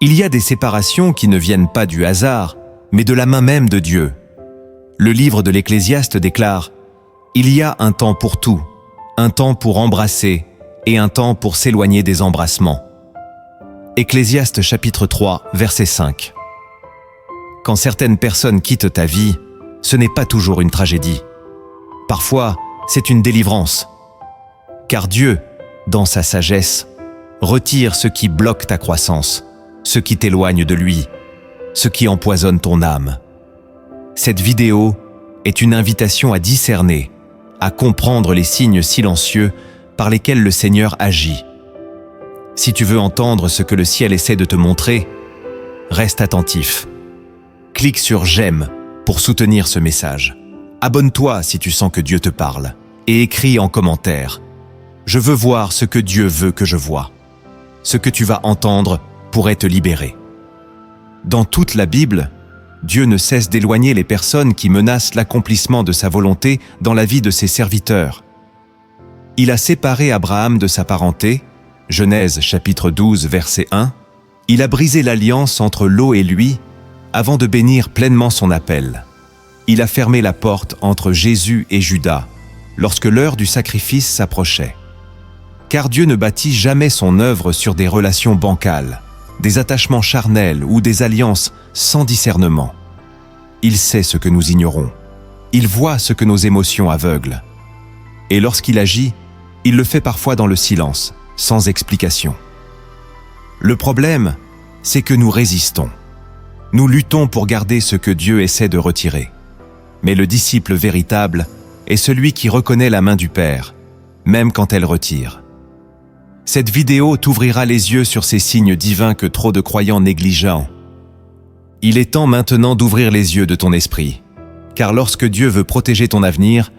Il y a des séparations qui ne viennent pas du hasard, mais de la main même de Dieu. Le livre de l'Ecclésiaste déclare « Il y a un temps pour tout, un temps pour embrasser et un temps pour s'éloigner des embrassements. » Ecclésiaste chapitre 3, verset 5. Quand certaines personnes quittent ta vie, ce n'est pas toujours une tragédie. Parfois, c'est une délivrance. Car Dieu, dans sa sagesse, retire ce qui bloque ta croissance, ce qui t'éloigne de lui, ce qui empoisonne ton âme. Cette vidéo est une invitation à discerner, à comprendre les signes silencieux par lesquels le Seigneur agit. Si tu veux entendre ce que le ciel essaie de te montrer, reste attentif. Clique sur « J'aime » pour soutenir ce message. Abonne-toi si tu sens que Dieu te parle et écris en commentaire « Je veux voir ce que Dieu veut que je vois ». Ce que tu vas entendre pourrait te libérer. Dans toute la Bible, Dieu ne cesse d'éloigner les personnes qui menacent l'accomplissement de sa volonté dans la vie de ses serviteurs. Il a séparé Abraham de sa parenté, Genèse chapitre 12 verset 1, il a brisé l'alliance entre Lot et lui avant de bénir pleinement son appel. Il a fermé la porte entre Jésus et Judas lorsque l'heure du sacrifice s'approchait. Car Dieu ne bâtit jamais son œuvre sur des relations bancales, des attachements charnels ou des alliances sans discernement. Il sait ce que nous ignorons. Il voit ce que nos émotions aveuglent. Et lorsqu'il agit, il le fait parfois dans le silence, sans explication. Le problème, c'est que nous résistons. Nous luttons pour garder ce que Dieu essaie de retirer. Mais le disciple véritable est celui qui reconnaît la main du Père, même quand elle retire. Cette vidéo t'ouvrira les yeux sur ces signes divins que trop de croyants négligent. Il est temps maintenant d'ouvrir les yeux de ton esprit, car lorsque Dieu veut protéger ton avenir,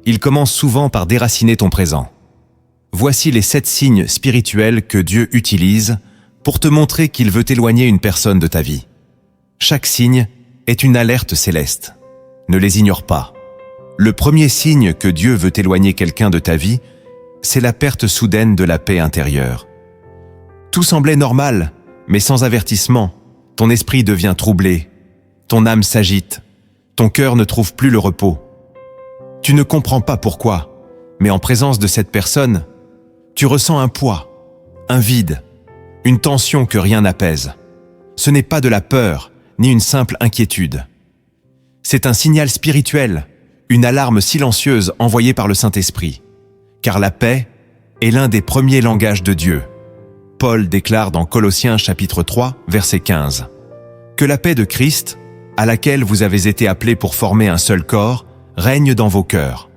il commence souvent par déraciner ton présent. Voici les 7 signes spirituels que Dieu utilise pour te montrer qu'il veut éloigner une personne de ta vie. Chaque signe est une alerte céleste. Ne les ignore pas. Le premier signe que Dieu veut éloigner quelqu'un de ta vie, c'est la perte soudaine de la paix intérieure. Tout semblait normal, mais sans avertissement, ton esprit devient troublé, ton âme s'agite, ton cœur ne trouve plus le repos. Tu ne comprends pas pourquoi, mais en présence de cette personne, tu ressens un poids, un vide, une tension que rien n'apaise. Ce n'est pas de la peur, ni une simple inquiétude. C'est un signal spirituel, une alarme silencieuse envoyée par le Saint-Esprit. Car la paix est l'un des premiers langages de Dieu. Paul déclare dans Colossiens chapitre 3, verset 15, « Que la paix de Christ, à laquelle vous avez été appelés pour former un seul corps, règne dans vos cœurs. »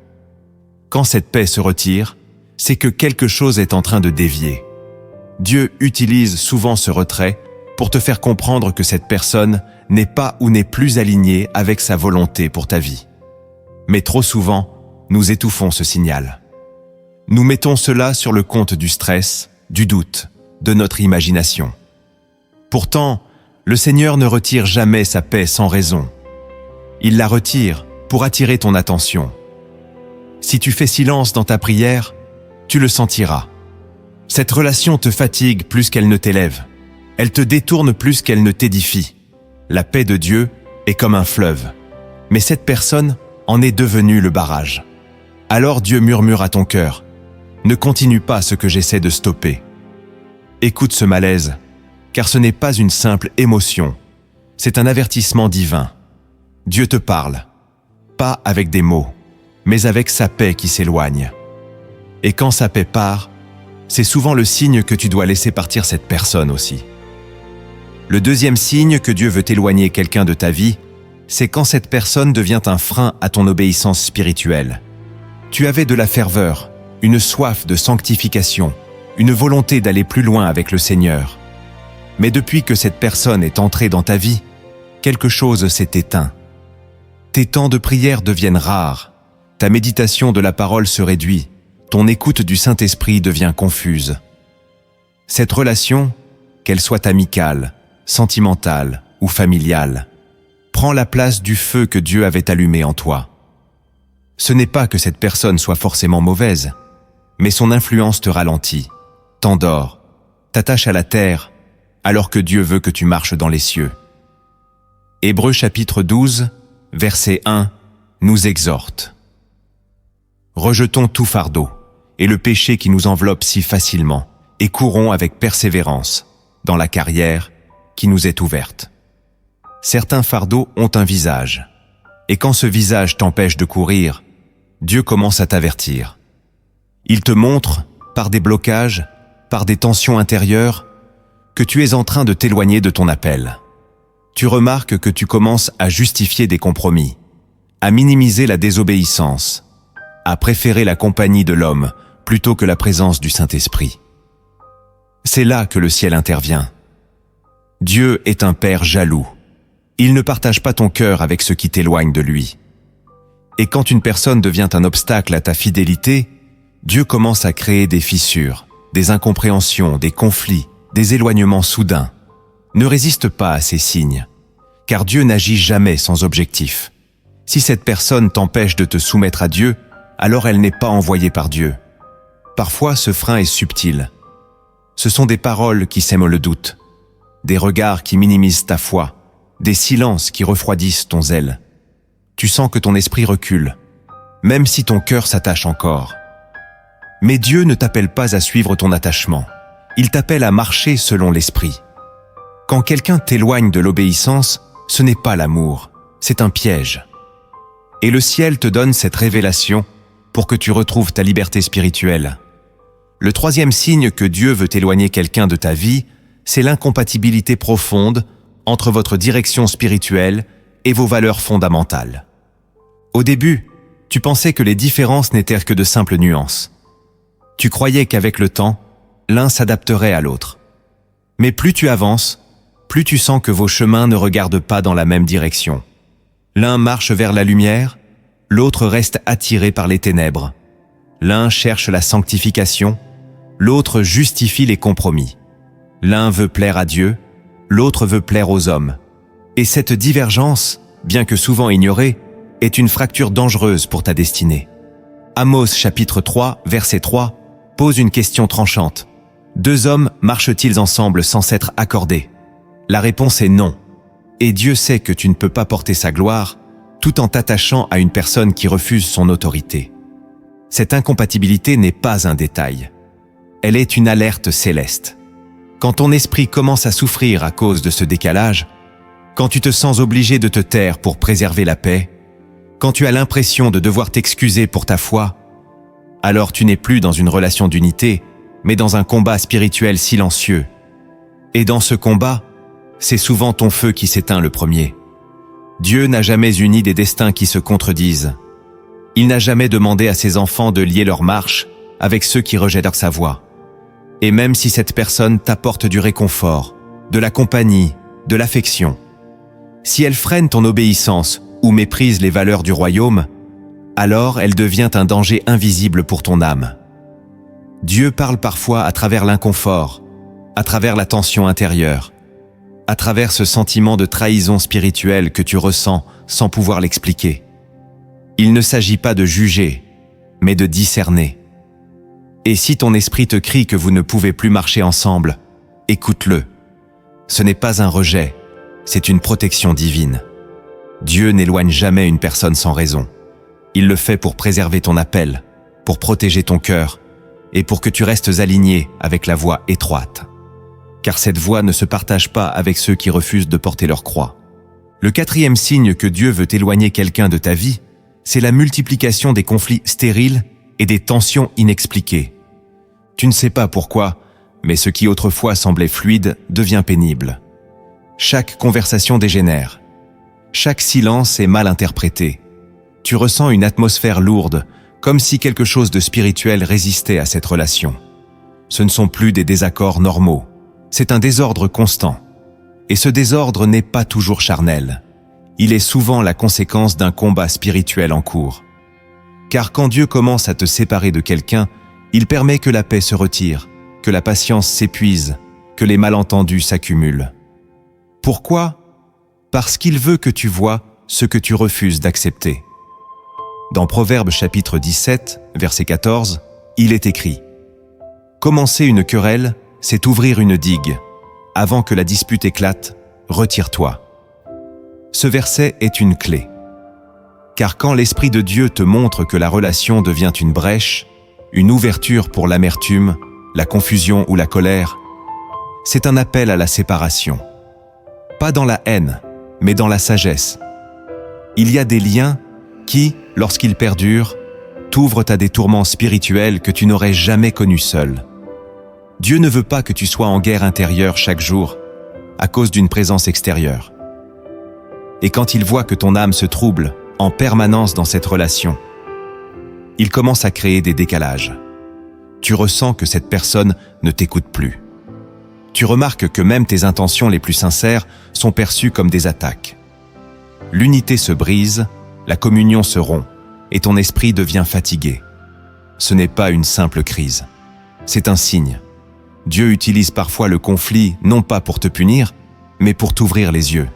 Quand cette paix se retire, c'est que quelque chose est en train de dévier. Dieu utilise souvent ce retrait pour te faire comprendre que cette personne n'est pas ou n'est plus alignée avec sa volonté pour ta vie. Mais trop souvent, nous étouffons ce signal. Nous mettons cela sur le compte du stress, du doute, de notre imagination. Pourtant, le Seigneur ne retire jamais sa paix sans raison. Il la retire pour attirer ton attention. Si tu fais silence dans ta prière, tu le sentiras. Cette relation te fatigue plus qu'elle ne t'élève. Elle te détourne plus qu'elle ne t'édifie. La paix de Dieu est comme un fleuve, mais cette personne en est devenue le barrage. Alors Dieu murmure à ton cœur, « Ne continue pas ce que j'essaie de stopper. » Écoute ce malaise, car ce n'est pas une simple émotion, c'est un avertissement divin. Dieu te parle, pas avec des mots, mais avec sa paix qui s'éloigne. Et quand sa paix part, c'est souvent le signe que tu dois laisser partir cette personne aussi. Le deuxième signe que Dieu veut éloigner quelqu'un de ta vie, c'est quand cette personne devient un frein à ton obéissance spirituelle. Tu avais de la ferveur, une soif de sanctification, une volonté d'aller plus loin avec le Seigneur. Mais depuis que cette personne est entrée dans ta vie, quelque chose s'est éteint. Tes temps de prière deviennent rares, ta méditation de la parole se réduit, ton écoute du Saint-Esprit devient confuse. Cette relation, qu'elle soit amicale, sentimentale ou familiale, prend la place du feu que Dieu avait allumé en toi. Ce n'est pas que cette personne soit forcément mauvaise, mais son influence te ralentit, t'endort, t'attache à la terre, alors que Dieu veut que tu marches dans les cieux. Hébreux chapitre 12, verset 1, nous exhorte. Rejetons tout fardeau et le péché qui nous enveloppe si facilement et courons avec persévérance dans la carrière qui nous est ouverte. Certains fardeaux ont un visage, et quand ce visage t'empêche de courir, Dieu commence à t'avertir. Il te montre, par des blocages, par des tensions intérieures, que tu es en train de t'éloigner de ton appel. Tu remarques que tu commences à justifier des compromis, à minimiser la désobéissance, à préférer la compagnie de l'homme plutôt que la présence du Saint-Esprit. C'est là que le ciel intervient. Dieu est un Père jaloux. Il ne partage pas ton cœur avec ceux qui t'éloignent de lui. Et quand une personne devient un obstacle à ta fidélité, Dieu commence à créer des fissures, des incompréhensions, des conflits, des éloignements soudains. Ne résiste pas à ces signes, car Dieu n'agit jamais sans objectif. Si cette personne t'empêche de te soumettre à Dieu, alors elle n'est pas envoyée par Dieu. Parfois, ce frein est subtil. Ce sont des paroles qui sèment le doute, des regards qui minimisent ta foi, des silences qui refroidissent ton zèle. Tu sens que ton esprit recule, même si ton cœur s'attache encore. Mais Dieu ne t'appelle pas à suivre ton attachement. Il t'appelle à marcher selon l'esprit. Quand quelqu'un t'éloigne de l'obéissance, ce n'est pas l'amour, c'est un piège. Et le ciel te donne cette révélation pour que tu retrouves ta liberté spirituelle. Le troisième signe que Dieu veut éloigner quelqu'un de ta vie, c'est l'incompatibilité profonde entre votre direction spirituelle et vos valeurs fondamentales. Au début, tu pensais que les différences n'étaient que de simples nuances. Tu croyais qu'avec le temps, l'un s'adapterait à l'autre. Mais plus tu avances, plus tu sens que vos chemins ne regardent pas dans la même direction. L'un marche vers la lumière, l'autre reste attiré par les ténèbres. L'un cherche la sanctification, l'autre justifie les compromis. L'un veut plaire à Dieu, l'autre veut plaire aux hommes. Et cette divergence, bien que souvent ignorée, est une fracture dangereuse pour ta destinée. Amos chapitre 3, verset 3, pose une question tranchante. Deux hommes marchent-ils ensemble sans s'être accordés? La réponse est non. Et Dieu sait que tu ne peux pas porter sa gloire tout en t'attachant à une personne qui refuse son autorité. Cette incompatibilité n'est pas un détail. Elle est une alerte céleste. Quand ton esprit commence à souffrir à cause de ce décalage, quand tu te sens obligé de te taire pour préserver la paix, quand tu as l'impression de devoir t'excuser pour ta foi, alors tu n'es plus dans une relation d'unité, mais dans un combat spirituel silencieux. Et dans ce combat, c'est souvent ton feu qui s'éteint le premier. Dieu n'a jamais uni des destins qui se contredisent. Il n'a jamais demandé à ses enfants de lier leur marche avec ceux qui rejettent sa voix. Et même si cette personne t'apporte du réconfort, de la compagnie, de l'affection, si elle freine ton obéissance ou méprise les valeurs du royaume, alors elle devient un danger invisible pour ton âme. Dieu parle parfois à travers l'inconfort, à travers la tension intérieure, à travers ce sentiment de trahison spirituelle que tu ressens sans pouvoir l'expliquer. Il ne s'agit pas de juger, mais de discerner. Et si ton esprit te crie que vous ne pouvez plus marcher ensemble, écoute-le. Ce n'est pas un rejet, c'est une protection divine. Dieu n'éloigne jamais une personne sans raison. Il le fait pour préserver ton appel, pour protéger ton cœur et pour que tu restes aligné avec la voie étroite. Car cette voie ne se partage pas avec ceux qui refusent de porter leur croix. Le quatrième signe que Dieu veut éloigner quelqu'un de ta vie, c'est la multiplication des conflits stériles et des tensions inexpliquées. Tu ne sais pas pourquoi, mais ce qui autrefois semblait fluide devient pénible. Chaque conversation dégénère. Chaque silence est mal interprété. Tu ressens une atmosphère lourde, comme si quelque chose de spirituel résistait à cette relation. Ce ne sont plus des désaccords normaux, c'est un désordre constant. Et ce désordre n'est pas toujours charnel. Il est souvent la conséquence d'un combat spirituel en cours. Car quand Dieu commence à te séparer de quelqu'un, il permet que la paix se retire, que la patience s'épuise, que les malentendus s'accumulent. Pourquoi? Parce qu'il veut que tu vois ce que tu refuses d'accepter. Dans Proverbes chapitre 17, verset 14, il est écrit « Commencer une querelle, c'est ouvrir une digue. avant que la dispute éclate, retire-toi. Ce verset est une clé. Car quand l'Esprit de Dieu te montre que la relation devient une brèche, une ouverture pour l'amertume, la confusion ou la colère, c'est un appel à la séparation. Pas dans la haine, mais dans la sagesse. Il y a des liens qui, lorsqu'ils perdurent, t'ouvrent à des tourments spirituels que tu n'aurais jamais connus seul. Dieu ne veut pas que tu sois en guerre intérieure chaque jour, à cause d'une présence extérieure. Et quand il voit que ton âme se trouble en permanence dans cette relation, il commence à créer des décalages. Tu ressens que cette personne ne t'écoute plus. Tu remarques que même tes intentions les plus sincères sont perçues comme des attaques. L'unité se brise, la communion se rompt, et ton esprit devient fatigué. Ce n'est pas une simple crise. C'est un signe. Dieu utilise parfois le conflit non pas pour te punir, mais pour t'ouvrir les yeux.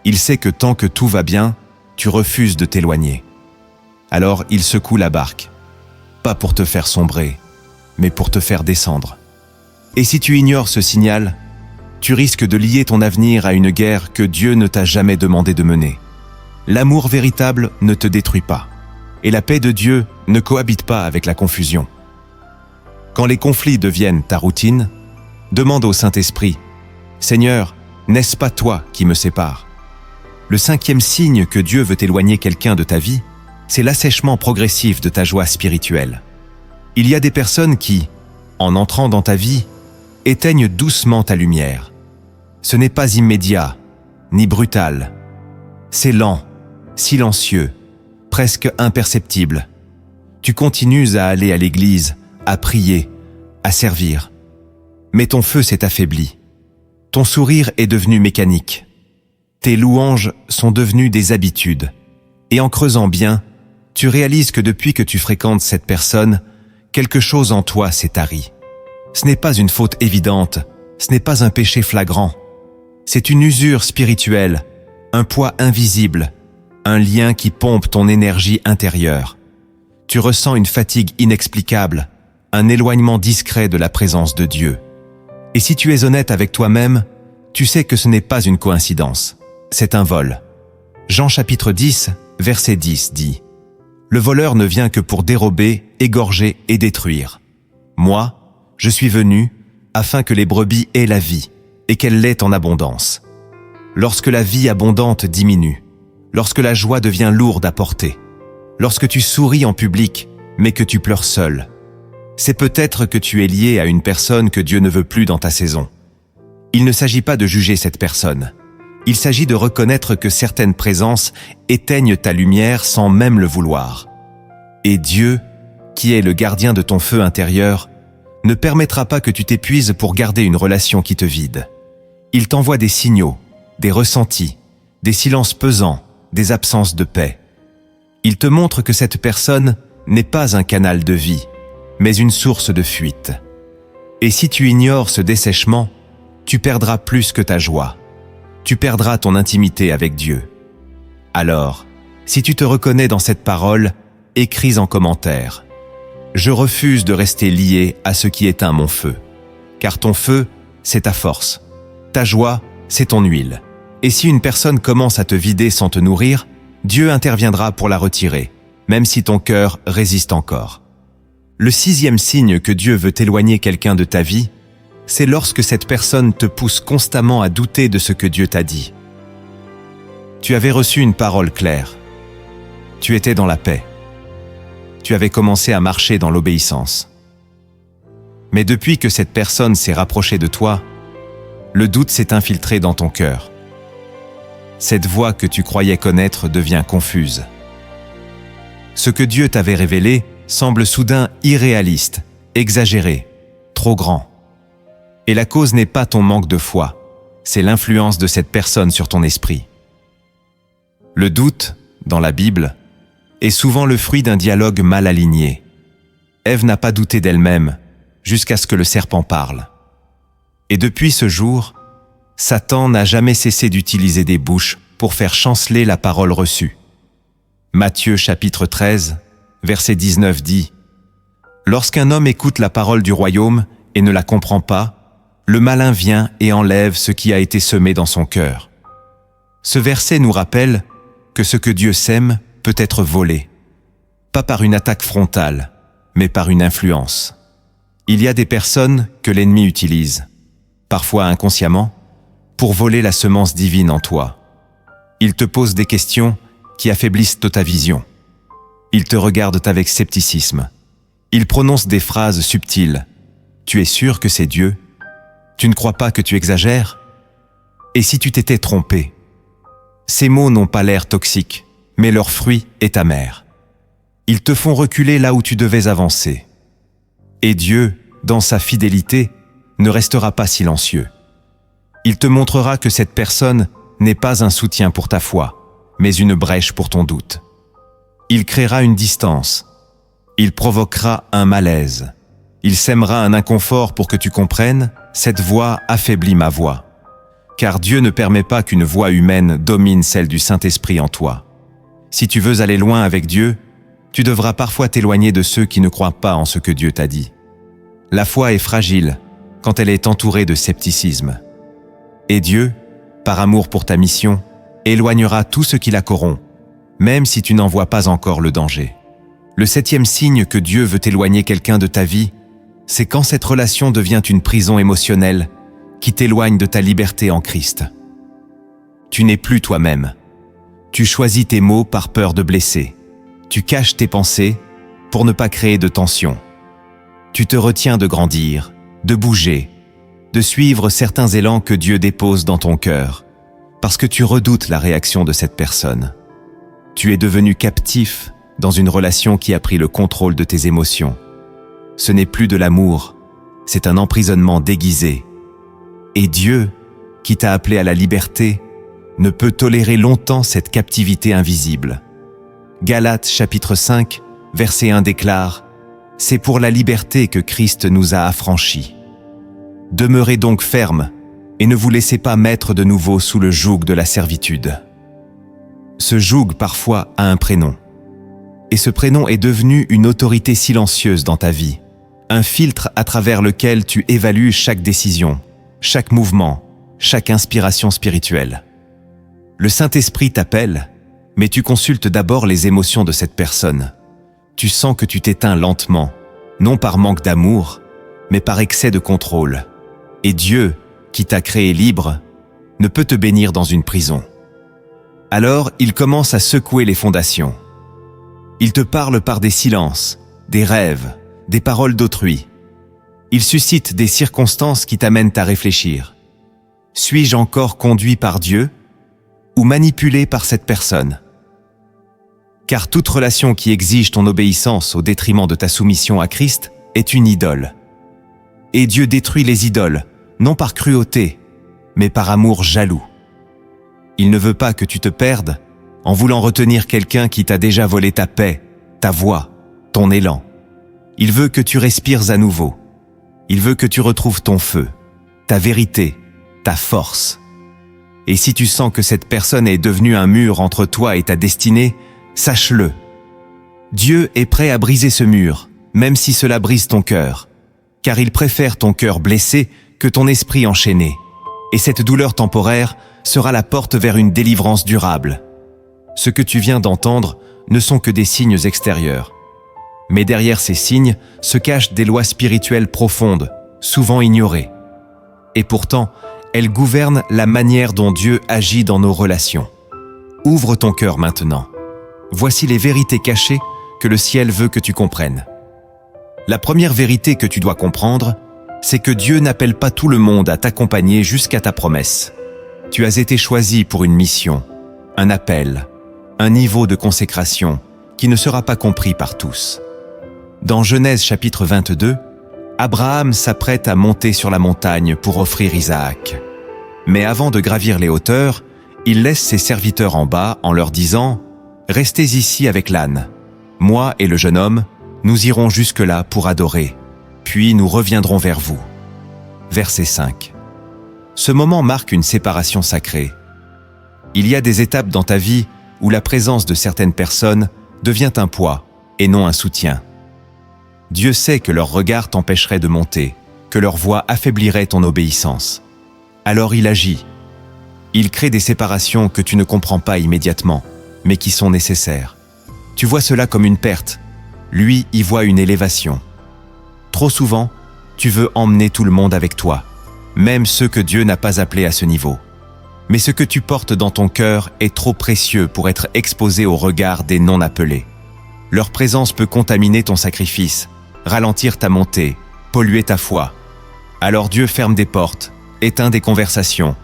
Il sait que tant que tout va bien, tu refuses de t'éloigner. Alors il secoue la barque, pas pour te faire sombrer, mais pour te faire descendre. Et si tu ignores ce signal, tu risques de lier ton avenir à une guerre que Dieu ne t'a jamais demandé de mener. L'amour véritable ne te détruit pas, et la paix de Dieu ne cohabite pas avec la confusion. Quand les conflits deviennent ta routine, demande au Saint-Esprit, « Seigneur, n'est-ce pas toi qui me sépares ?» Le 5e signe que Dieu veut éloigner quelqu'un de ta vie, c'est l'assèchement progressif de ta joie spirituelle. Il y a des personnes qui, en entrant dans ta vie, éteignent doucement ta lumière. Ce n'est pas immédiat, ni brutal. C'est lent, silencieux, presque imperceptible. Tu continues à aller à l'église, à prier, à servir. Mais ton feu s'est affaibli. Ton sourire est devenu mécanique. Tes louanges sont devenues des habitudes. Et en creusant bien, tu réalises que depuis que tu fréquentes cette personne, quelque chose en toi s'est tari. Ce n'est pas une faute évidente, ce n'est pas un péché flagrant. C'est une usure spirituelle, un poids invisible, un lien qui pompe ton énergie intérieure. Tu ressens une fatigue inexplicable, un éloignement discret de la présence de Dieu. Et si tu es honnête avec toi-même, tu sais que ce n'est pas une coïncidence, c'est un vol. Jean chapitre 10, verset 10 dit « Le voleur ne vient que pour dérober, égorger et détruire. Moi, je suis venu afin que les brebis aient la vie et qu'elle l'ait en abondance. Lorsque la vie abondante diminue, lorsque la joie devient lourde à porter, lorsque tu souris en public mais que tu pleures seul, c'est peut-être que tu es lié à une personne que Dieu ne veut plus dans ta saison. Il ne s'agit pas de juger cette personne. Il s'agit de reconnaître que certaines présences éteignent ta lumière sans même le vouloir. Et Dieu, qui est le gardien de ton feu intérieur, ne permettra pas que tu t'épuises pour garder une relation qui te vide. Il t'envoie des signaux, des ressentis, des silences pesants, des absences de paix. Il te montre que cette personne n'est pas un canal de vie, mais une source de fuite. Et si tu ignores ce dessèchement, tu perdras plus que ta joie. Tu perdras ton intimité avec Dieu. Alors, si tu te reconnais dans cette parole, écris en commentaire. Je refuse de rester lié à ce qui éteint mon feu. Car ton feu, c'est ta force. Ta joie, c'est ton huile. Et si une personne commence à te vider sans te nourrir, Dieu interviendra pour la retirer, même si ton cœur résiste encore. Le 6e signe que Dieu veut éloigner quelqu'un de ta vie, c'est lorsque cette personne te pousse constamment à douter de ce que Dieu t'a dit. Tu avais reçu une parole claire. Tu étais dans la paix. Tu avais commencé à marcher dans l'obéissance. Mais depuis que cette personne s'est rapprochée de toi, le doute s'est infiltré dans ton cœur. Cette voix que tu croyais connaître devient confuse. Ce que Dieu t'avait révélé semble soudain irréaliste, exagéré, trop grand. Et la cause n'est pas ton manque de foi, c'est l'influence de cette personne sur ton esprit. Le doute, dans la Bible, est souvent le fruit d'un dialogue mal aligné. Ève n'a pas douté d'elle-même, jusqu'à ce que le serpent parle. Et depuis ce jour, Satan n'a jamais cessé d'utiliser des bouches pour faire chanceler la parole reçue. Matthieu chapitre 13, verset 19 dit « Lorsqu'un homme écoute la parole du royaume et ne la comprend pas, le malin vient et enlève ce qui a été semé dans son cœur. Ce verset nous rappelle que ce que Dieu sème peut être volé, pas par une attaque frontale, mais par une influence. Il y a des personnes que l'ennemi utilise, parfois inconsciemment, pour voler la semence divine en toi. Il te pose des questions qui affaiblissent ta vision. Ils te regardent avec scepticisme. Ils prononcent des phrases subtiles. Tu es sûr que c'est Dieu? Tu ne crois pas que tu exagères? Et si tu t'étais trompé? Ces mots n'ont pas l'air toxiques, mais leur fruit est amer. Ils te font reculer là où tu devais avancer. Et Dieu, dans sa fidélité, ne restera pas silencieux. Il te montrera que cette personne n'est pas un soutien pour ta foi, mais une brèche pour ton doute. Il créera une distance. Il provoquera un malaise. Il sèmera un inconfort pour que tu comprennes, cette voix affaiblit ma voix. Car Dieu ne permet pas qu'une voix humaine domine celle du Saint-Esprit en toi. Si tu veux aller loin avec Dieu, tu devras parfois t'éloigner de ceux qui ne croient pas en ce que Dieu t'a dit. La foi est fragile quand elle est entourée de scepticisme. Et Dieu, par amour pour ta mission, éloignera tout ce qui la corrompt, même si tu n'en vois pas encore le danger. Le 7e signe que Dieu veut éloigner quelqu'un de ta vie, c'est quand cette relation devient une prison émotionnelle qui t'éloigne de ta liberté en Christ. Tu n'es plus toi-même. Tu choisis tes mots par peur de blesser. Tu caches tes pensées pour ne pas créer de tension. Tu te retiens de grandir, de bouger, de suivre certains élans que Dieu dépose dans ton cœur, parce que tu redoutes la réaction de cette personne. Tu es devenu captif dans une relation qui a pris le contrôle de tes émotions. Ce n'est plus de l'amour, c'est un emprisonnement déguisé. Et Dieu, qui t'a appelé à la liberté, ne peut tolérer longtemps cette captivité invisible. Galates chapitre 5, verset 1 déclare « C'est pour la liberté que Christ nous a affranchis. Demeurez donc fermes et ne vous laissez pas mettre de nouveau sous le joug de la servitude. » Ce joug parfois a un prénom. Et ce prénom est devenu une autorité silencieuse dans ta vie, un filtre à travers lequel tu évalues chaque décision, chaque mouvement, chaque inspiration spirituelle. Le Saint-Esprit t'appelle, mais tu consultes d'abord les émotions de cette personne. Tu sens que tu t'éteins lentement, non par manque d'amour, mais par excès de contrôle. Et Dieu, qui t'a créé libre, ne peut te bénir dans une prison. Alors, il commence à secouer les fondations. Il te parle par des silences, des rêves, des paroles d'autrui. Il suscite des circonstances qui t'amènent à réfléchir. Suis-je encore conduit par Dieu ou manipulé par cette personne? Car toute relation qui exige ton obéissance au détriment de ta soumission à Christ est une idole. Et Dieu détruit les idoles, non par cruauté, mais par amour jaloux. Il ne veut pas que tu te perdes en voulant retenir quelqu'un qui t'a déjà volé ta paix, ta voix, ton élan. Il veut que tu respires à nouveau. Il veut que tu retrouves ton feu, ta vérité, ta force. Et si tu sens que cette personne est devenue un mur entre toi et ta destinée, sache-le. Dieu est prêt à briser ce mur, même si cela brise ton cœur, car il préfère ton cœur blessé que ton esprit enchaîné. Et cette douleur temporaire sera la porte vers une délivrance durable. Ce que tu viens d'entendre ne sont que des signes extérieurs. Mais derrière ces signes se cachent des lois spirituelles profondes, souvent ignorées. Et pourtant, elles gouvernent la manière dont Dieu agit dans nos relations. Ouvre ton cœur maintenant. Voici les vérités cachées que le ciel veut que tu comprennes. La première vérité que tu dois comprendre, c'est que Dieu n'appelle pas tout le monde à t'accompagner jusqu'à ta promesse. Tu as été choisi pour une mission, un appel, un niveau de consécration qui ne sera pas compris par tous. Dans Genèse chapitre 22, Abraham s'apprête à monter sur la montagne pour offrir Isaac. Mais avant de gravir les hauteurs, il laisse ses serviteurs en bas en leur disant « Restez ici avec l'âne. Moi et le jeune homme, nous irons jusque-là pour adorer, puis nous reviendrons vers vous. » Verset 5. Ce moment marque une séparation sacrée. Il y a des étapes dans ta vie où la présence de certaines personnes devient un poids et non un soutien. Dieu sait que leur regard t'empêcherait de monter, que leur voix affaiblirait ton obéissance. Alors il agit. Il crée des séparations que tu ne comprends pas immédiatement, mais qui sont nécessaires. Tu vois cela comme une perte. Lui y voit une élévation. Trop souvent, tu veux emmener tout le monde avec toi, même ceux que Dieu n'a pas appelés à ce niveau. Mais ce que tu portes dans ton cœur est trop précieux pour être exposé au regard des non-appelés. Leur présence peut contaminer ton sacrifice, ralentir ta montée, polluer ta foi. Alors Dieu ferme des portes, éteint des conversations,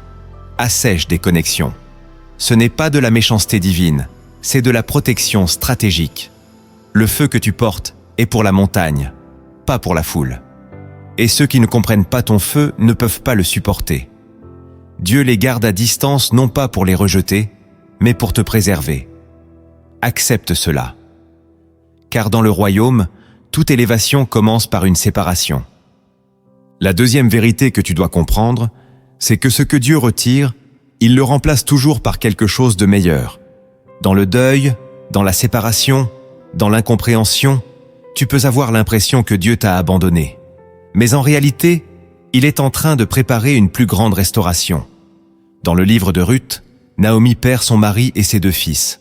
assèche des connexions. Ce n'est pas de la méchanceté divine, c'est de la protection stratégique. Le feu que tu portes est pour la montagne, pas pour la foule. Et ceux qui ne comprennent pas ton feu ne peuvent pas le supporter. Dieu les garde à distance non pas pour les rejeter, mais pour te préserver. Accepte cela. Car dans le royaume, toute élévation commence par une séparation. La deuxième vérité que tu dois comprendre, c'est que ce que Dieu retire, il le remplace toujours par quelque chose de meilleur. Dans le deuil, dans la séparation, dans l'incompréhension, tu peux avoir l'impression que Dieu t'a abandonné. Mais en réalité, il est en train de préparer une plus grande restauration. Dans le livre de Ruth, Naomi perd son mari et ses 2 fils.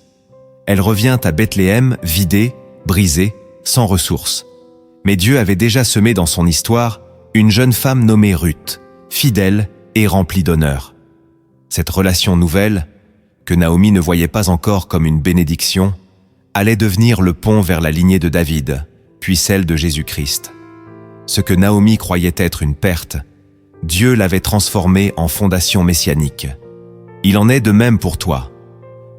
Elle revient à Bethléem vidée, brisée, sans ressources. Mais Dieu avait déjà semé dans son histoire une jeune femme nommée Ruth, fidèle et remplie d'honneur. Cette relation nouvelle, que Naomi ne voyait pas encore comme une bénédiction, allait devenir le pont vers la lignée de David, puis celle de Jésus-Christ. Ce que Naomi croyait être une perte, Dieu l'avait transformé en fondation messianique. Il en est de même pour toi.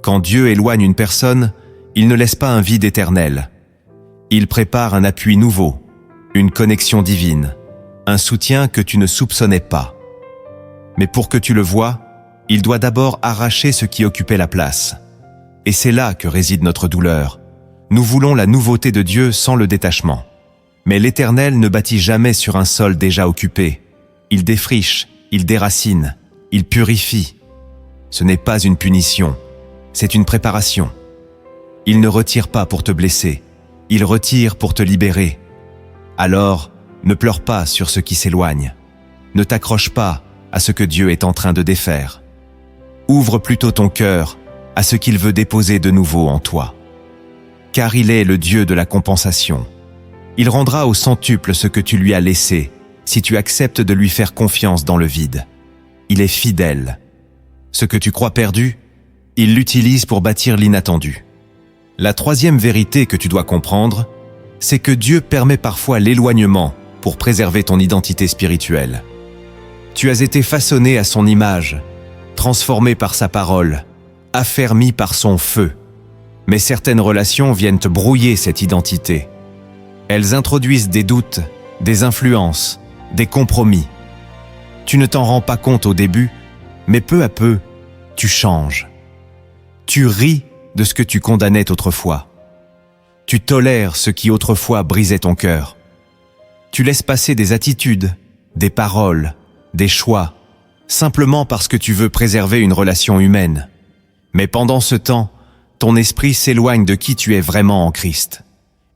Quand Dieu éloigne une personne, il ne laisse pas un vide éternel. Il prépare un appui nouveau, une connexion divine, un soutien que tu ne soupçonnais pas. Mais pour que tu le vois, il doit d'abord arracher ce qui occupait la place. Et c'est là que réside notre douleur. Nous voulons la nouveauté de Dieu sans le détachement. Mais l'Éternel ne bâtit jamais sur un sol déjà occupé. Il défriche, il déracine, il purifie. Ce n'est pas une punition, c'est une préparation. Il ne retire pas pour te blesser, il retire pour te libérer. Alors, ne pleure pas sur ce qui s'éloigne. Ne t'accroche pas à ce que Dieu est en train de défaire. Ouvre plutôt ton cœur à ce qu'il veut déposer de nouveau en toi. Car il est le Dieu de la compensation. Il rendra au centuple ce que tu lui as laissé, si tu acceptes de lui faire confiance dans le vide. Il est fidèle. Ce que tu crois perdu, il l'utilise pour bâtir l'inattendu. La troisième vérité que tu dois comprendre, c'est que Dieu permet parfois l'éloignement pour préserver ton identité spirituelle. Tu as été façonné à son image, transformé par sa parole, affermi par son feu. Mais certaines relations viennent te brouiller cette identité. Elles introduisent des doutes, des influences, des compromis. Tu ne t'en rends pas compte au début, mais peu à peu, tu changes. Tu ris de ce que tu condamnais autrefois. Tu tolères ce qui autrefois brisait ton cœur. Tu laisses passer des attitudes, des paroles, des choix, simplement parce que tu veux préserver une relation humaine. Mais pendant ce temps, ton esprit s'éloigne de qui tu es vraiment en Christ.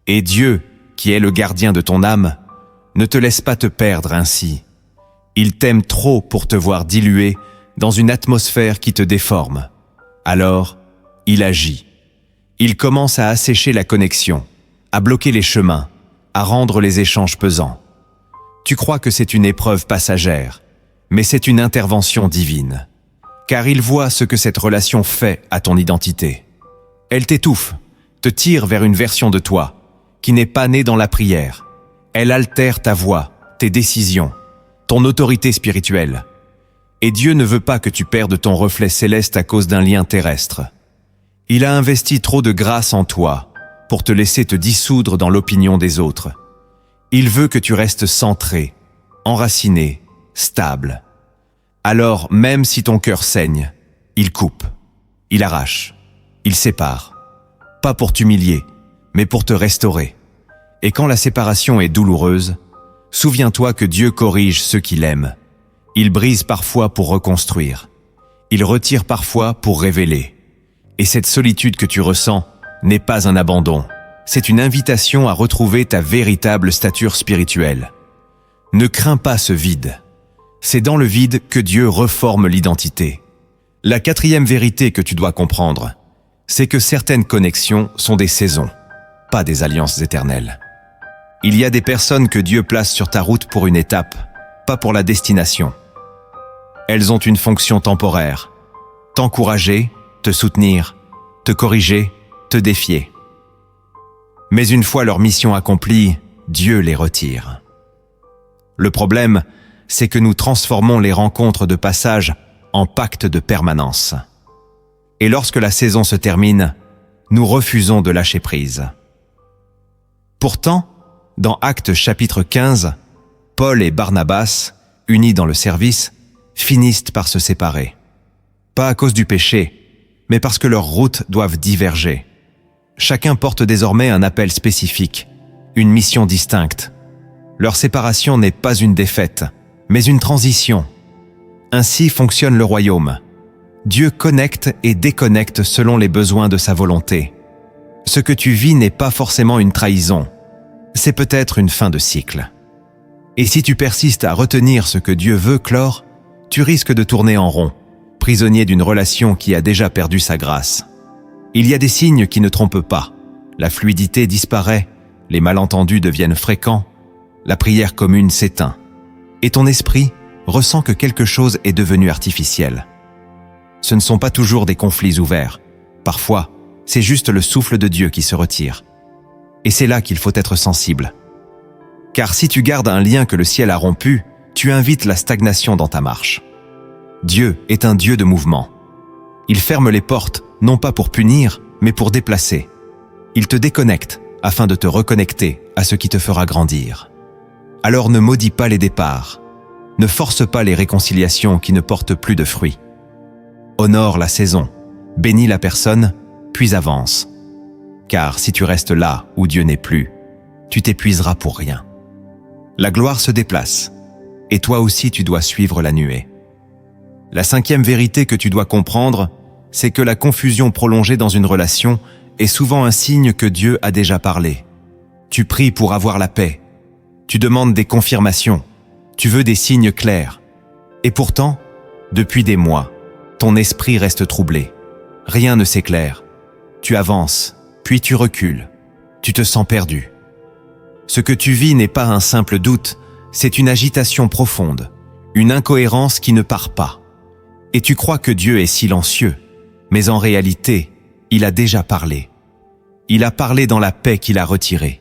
Et Dieu, qui est le gardien de ton âme, ne te laisse pas te perdre ainsi. Il t'aime trop pour te voir dilué dans une atmosphère qui te déforme. Alors, il agit. Il commence à assécher la connexion, à bloquer les chemins, à rendre les échanges pesants. Tu crois que c'est une épreuve passagère, mais c'est une intervention divine. Car il voit ce que cette relation fait à ton identité. Elle t'étouffe, te tire vers une version de toi qui n'est pas née dans la prière. Elle altère ta voix, tes décisions, ton autorité spirituelle. Et Dieu ne veut pas que tu perdes ton reflet céleste à cause d'un lien terrestre. Il a investi trop de grâce en toi pour te laisser te dissoudre dans l'opinion des autres. Il veut que tu restes centré, enraciné, stable. Alors, même si ton cœur saigne, il coupe, il arrache, il sépare. Pas pour t'humilier, mais pour te restaurer. Et quand la séparation est douloureuse, souviens-toi que Dieu corrige ceux qu'il aime. Il brise parfois pour reconstruire. Il retire parfois pour révéler. Et cette solitude que tu ressens n'est pas un abandon. C'est une invitation à retrouver ta véritable stature spirituelle. Ne crains pas ce vide. C'est dans le vide que Dieu reforme l'identité. La quatrième vérité que tu dois comprendre, c'est que certaines connexions sont des saisons, pas des alliances éternelles. Il y a des personnes que Dieu place sur ta route pour une étape, pas pour la destination. Elles ont une fonction temporaire. T'encourager, te soutenir, te corriger, te défier. Mais une fois leur mission accomplie, Dieu les retire. Le problème, c'est que nous transformons les rencontres de passage en pacte de permanence. Et lorsque la saison se termine, nous refusons de lâcher prise. Pourtant, dans Actes chapitre 15, Paul et Barnabas, unis dans le service, finissent par se séparer. Pas à cause du péché, mais parce que leurs routes doivent diverger. Chacun porte désormais un appel spécifique, une mission distincte. Leur séparation n'est pas une défaite, mais une transition. Ainsi fonctionne le royaume. Dieu connecte et déconnecte selon les besoins de sa volonté. Ce que tu vis n'est pas forcément une trahison, c'est peut-être une fin de cycle. Et si tu persistes à retenir ce que Dieu veut clore, tu risques de tourner en rond, prisonnier d'une relation qui a déjà perdu sa grâce. Il y a des signes qui ne trompent pas. La fluidité disparaît, les malentendus deviennent fréquents, la prière commune s'éteint. Et ton esprit ressent que quelque chose est devenu artificiel. Ce ne sont pas toujours des conflits ouverts. Parfois, c'est juste le souffle de Dieu qui se retire. Et c'est là qu'il faut être sensible. Car si tu gardes un lien que le ciel a rompu, tu invites la stagnation dans ta marche. Dieu est un Dieu de mouvement. Il ferme les portes, non pas pour punir, mais pour déplacer. Il te déconnecte afin de te reconnecter à ce qui te fera grandir. Alors ne maudis pas les départs. Ne force pas les réconciliations qui ne portent plus de fruits. Honore la saison, bénis la personne, puis avance. Car si tu restes là où Dieu n'est plus, tu t'épuiseras pour rien. La gloire se déplace, et toi aussi tu dois suivre la nuée. La cinquième vérité que tu dois comprendre, c'est que la confusion prolongée dans une relation est souvent un signe que Dieu a déjà parlé. Tu pries pour avoir la paix. Tu demandes des confirmations. Tu veux des signes clairs. Et pourtant, depuis des mois, ton esprit reste troublé. Rien ne s'éclaire. Tu avances, puis tu recules. Tu te sens perdu. Ce que tu vis n'est pas un simple doute, c'est une agitation profonde, une incohérence qui ne part pas. Et tu crois que Dieu est silencieux, mais en réalité, il a déjà parlé. Il a parlé dans la paix qu'il a retirée.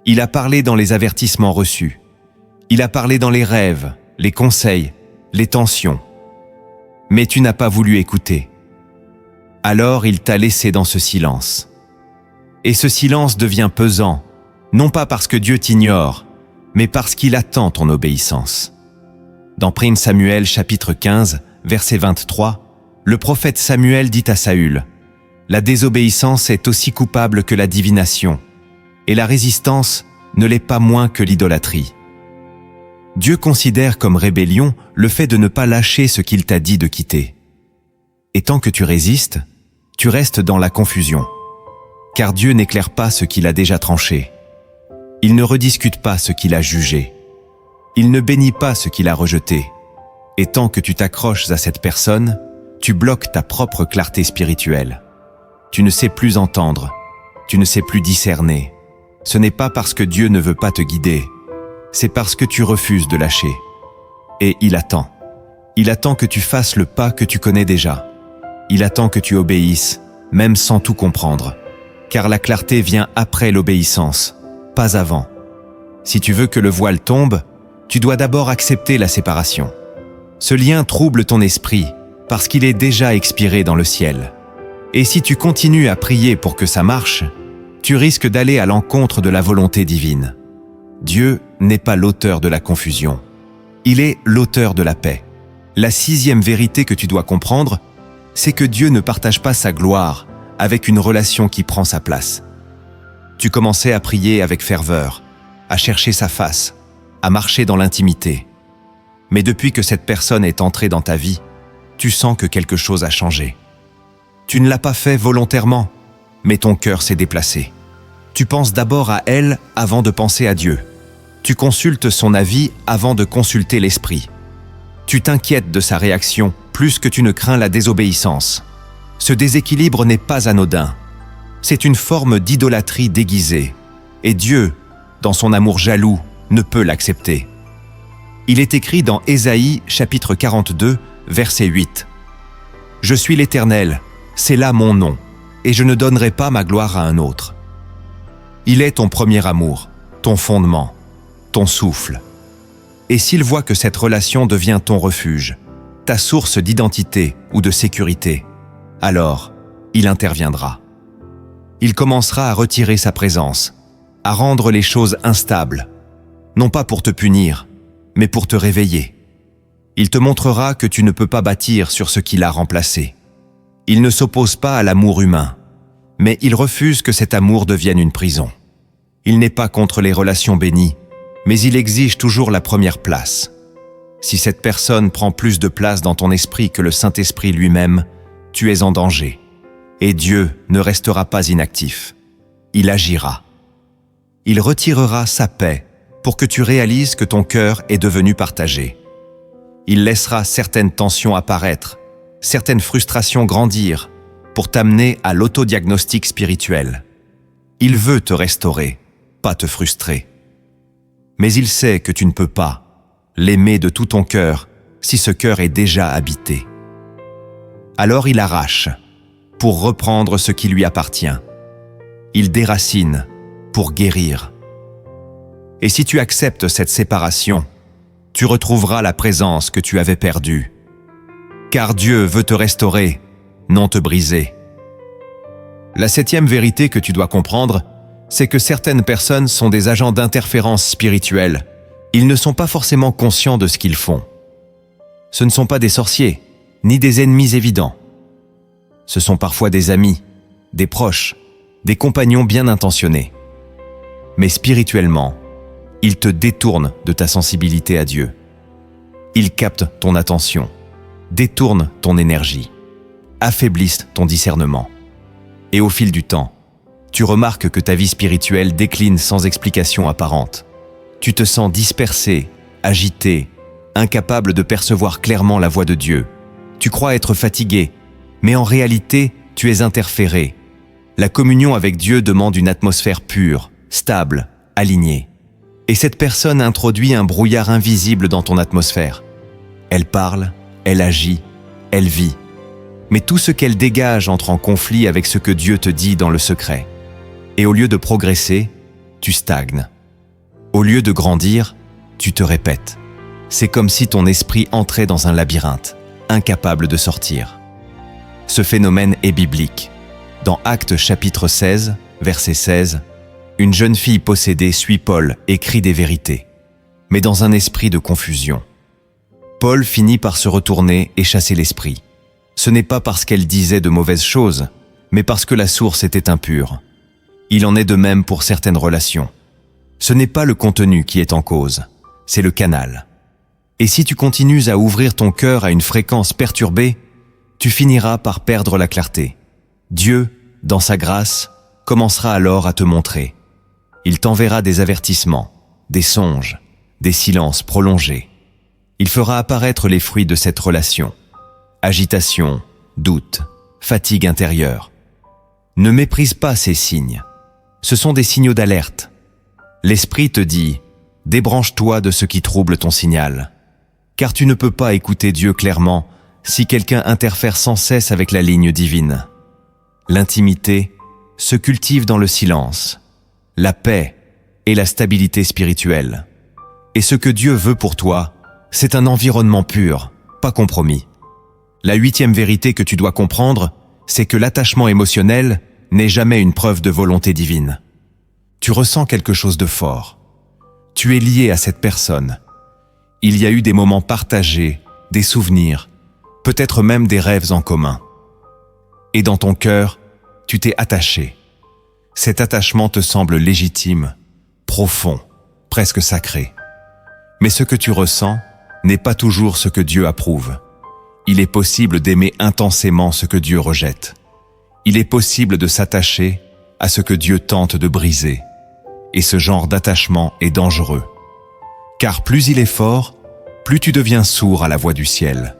Il a parlé dans les avertissements reçus. Il a parlé dans les rêves, les conseils, les tensions. Mais tu n'as pas voulu écouter. Alors il t'a laissé dans ce silence. Et ce silence devient pesant, non pas parce que Dieu t'ignore, mais parce qu'il attend ton obéissance. Dans 1 Samuel chapitre 15, verset 23, le prophète Samuel dit à Saül, « La désobéissance est aussi coupable que la divination, et la résistance ne l'est pas moins que l'idolâtrie. » Dieu considère comme rébellion le fait de ne pas lâcher ce qu'il t'a dit de quitter. Et tant que tu résistes, tu restes dans la confusion. Car Dieu n'éclaire pas ce qu'il a déjà tranché. Il ne rediscute pas ce qu'il a jugé. Il ne bénit pas ce qu'il a rejeté. Et tant que tu t'accroches à cette personne, tu bloques ta propre clarté spirituelle. Tu ne sais plus entendre, tu ne sais plus discerner. Ce n'est pas parce que Dieu ne veut pas te guider, c'est parce que tu refuses de lâcher. Et il attend. Il attend que tu fasses le pas que tu connais déjà. Il attend que tu obéisses, même sans tout comprendre. Car la clarté vient après l'obéissance, pas avant. Si tu veux que le voile tombe, tu dois d'abord accepter la séparation. Ce lien trouble ton esprit, parce qu'il est déjà expiré dans le ciel. Et si tu continues à prier pour que ça marche, tu risques d'aller à l'encontre de la volonté divine. Dieu n'est pas l'auteur de la confusion. Il est l'auteur de la paix. La sixième vérité que tu dois comprendre, c'est que Dieu ne partage pas sa gloire avec une relation qui prend sa place. Tu commençais à prier avec ferveur, à chercher sa face, à marcher dans l'intimité. Mais depuis que cette personne est entrée dans ta vie, tu sens que quelque chose a changé. Tu ne l'as pas fait volontairement, mais ton cœur s'est déplacé. Tu penses d'abord à elle avant de penser à Dieu. Tu consultes son avis avant de consulter l'esprit. Tu t'inquiètes de sa réaction plus que tu ne crains la désobéissance. Ce déséquilibre n'est pas anodin. C'est une forme d'idolâtrie déguisée. Et Dieu, dans son amour jaloux, ne peut l'accepter. Il est écrit dans Ésaïe chapitre 42, verset 8. « Je suis l'Éternel, c'est là mon nom, et je ne donnerai pas ma gloire à un autre. » Il est ton premier amour, ton fondement, ton souffle. Et s'il voit que cette relation devient ton refuge, ta source d'identité ou de sécurité, alors il interviendra. Il commencera à retirer sa présence, à rendre les choses instables, non pas pour te punir, mais pour te réveiller. Il te montrera que tu ne peux pas bâtir sur ce qu'il a remplacé. Il ne s'oppose pas à l'amour humain, mais il refuse que cet amour devienne une prison. Il n'est pas contre les relations bénies, mais il exige toujours la première place. Si cette personne prend plus de place dans ton esprit que le Saint-Esprit lui-même, tu es en danger. Et Dieu ne restera pas inactif. Il agira. Il retirera sa paix pour que tu réalises que ton cœur est devenu partagé. Il laissera certaines tensions apparaître, certaines frustrations grandir, pour t'amener à l'autodiagnostic spirituel. Il veut te restaurer, pas te frustrer. Mais il sait que tu ne peux pas l'aimer de tout ton cœur si ce cœur est déjà habité. Alors il arrache pour reprendre ce qui lui appartient. Il déracine pour guérir. Et si tu acceptes cette séparation, tu retrouveras la présence que tu avais perdue. Car Dieu veut te restaurer, non te briser. La 7e vérité que tu dois comprendre, c'est que certaines personnes sont des agents d'interférence spirituelle. Ils ne sont pas forcément conscients de ce qu'ils font. Ce ne sont pas des sorciers, ni des ennemis évidents. Ce sont parfois des amis, des proches, des compagnons bien intentionnés. Mais spirituellement, ils te détournent de ta sensibilité à Dieu. Ils captent ton attention, détournent ton énergie, affaiblissent ton discernement. Et au fil du temps, tu remarques que ta vie spirituelle décline sans explication apparente. Tu te sens dispersé, agité, incapable de percevoir clairement la voix de Dieu. Tu crois être fatigué, mais en réalité, tu es interféré. La communion avec Dieu demande une atmosphère pure, stable, alignée. Et cette personne introduit un brouillard invisible dans ton atmosphère. Elle parle, elle agit, elle vit. Mais tout ce qu'elle dégage entre en conflit avec ce que Dieu te dit dans le secret. Et au lieu de progresser, tu stagnes. Au lieu de grandir, tu te répètes. C'est comme si ton esprit entrait dans un labyrinthe, incapable de sortir. Ce phénomène est biblique. Dans Actes chapitre 16, verset 16, une jeune fille possédée suit Paul et crie des vérités, mais dans un esprit de confusion. Paul finit par se retourner et chasser l'esprit. Ce n'est pas parce qu'elle disait de mauvaises choses, mais parce que la source était impure. Il en est de même pour certaines relations. Ce n'est pas le contenu qui est en cause, c'est le canal. Et si tu continues à ouvrir ton cœur à une fréquence perturbée, tu finiras par perdre la clarté. Dieu, dans sa grâce, commencera alors à te montrer. Il t'enverra des avertissements, des songes, des silences prolongés. Il fera apparaître les fruits de cette relation. Agitation, doute, fatigue intérieure. Ne méprise pas ces signes. Ce sont des signaux d'alerte. L'esprit te dit « Débranche-toi de ce qui trouble ton signal ». Car tu ne peux pas écouter Dieu clairement si quelqu'un interfère sans cesse avec la ligne divine. L'intimité se cultive dans le silence, la paix et la stabilité spirituelle. Et ce que Dieu veut pour toi, c'est un environnement pur, pas compromis. La 8e vérité que tu dois comprendre, c'est que l'attachement émotionnel n'est jamais une preuve de volonté divine. Tu ressens quelque chose de fort. Tu es lié à cette personne. Il y a eu des moments partagés, des souvenirs, peut-être même des rêves en commun. Et dans ton cœur, tu t'es attaché. Cet attachement te semble légitime, profond, presque sacré. Mais ce que tu ressens n'est pas toujours ce que Dieu approuve. Il est possible d'aimer intensément ce que Dieu rejette. Il est possible de s'attacher à ce que Dieu tente de briser. Et ce genre d'attachement est dangereux, Car plus il est fort, plus tu deviens sourd à la voix du ciel.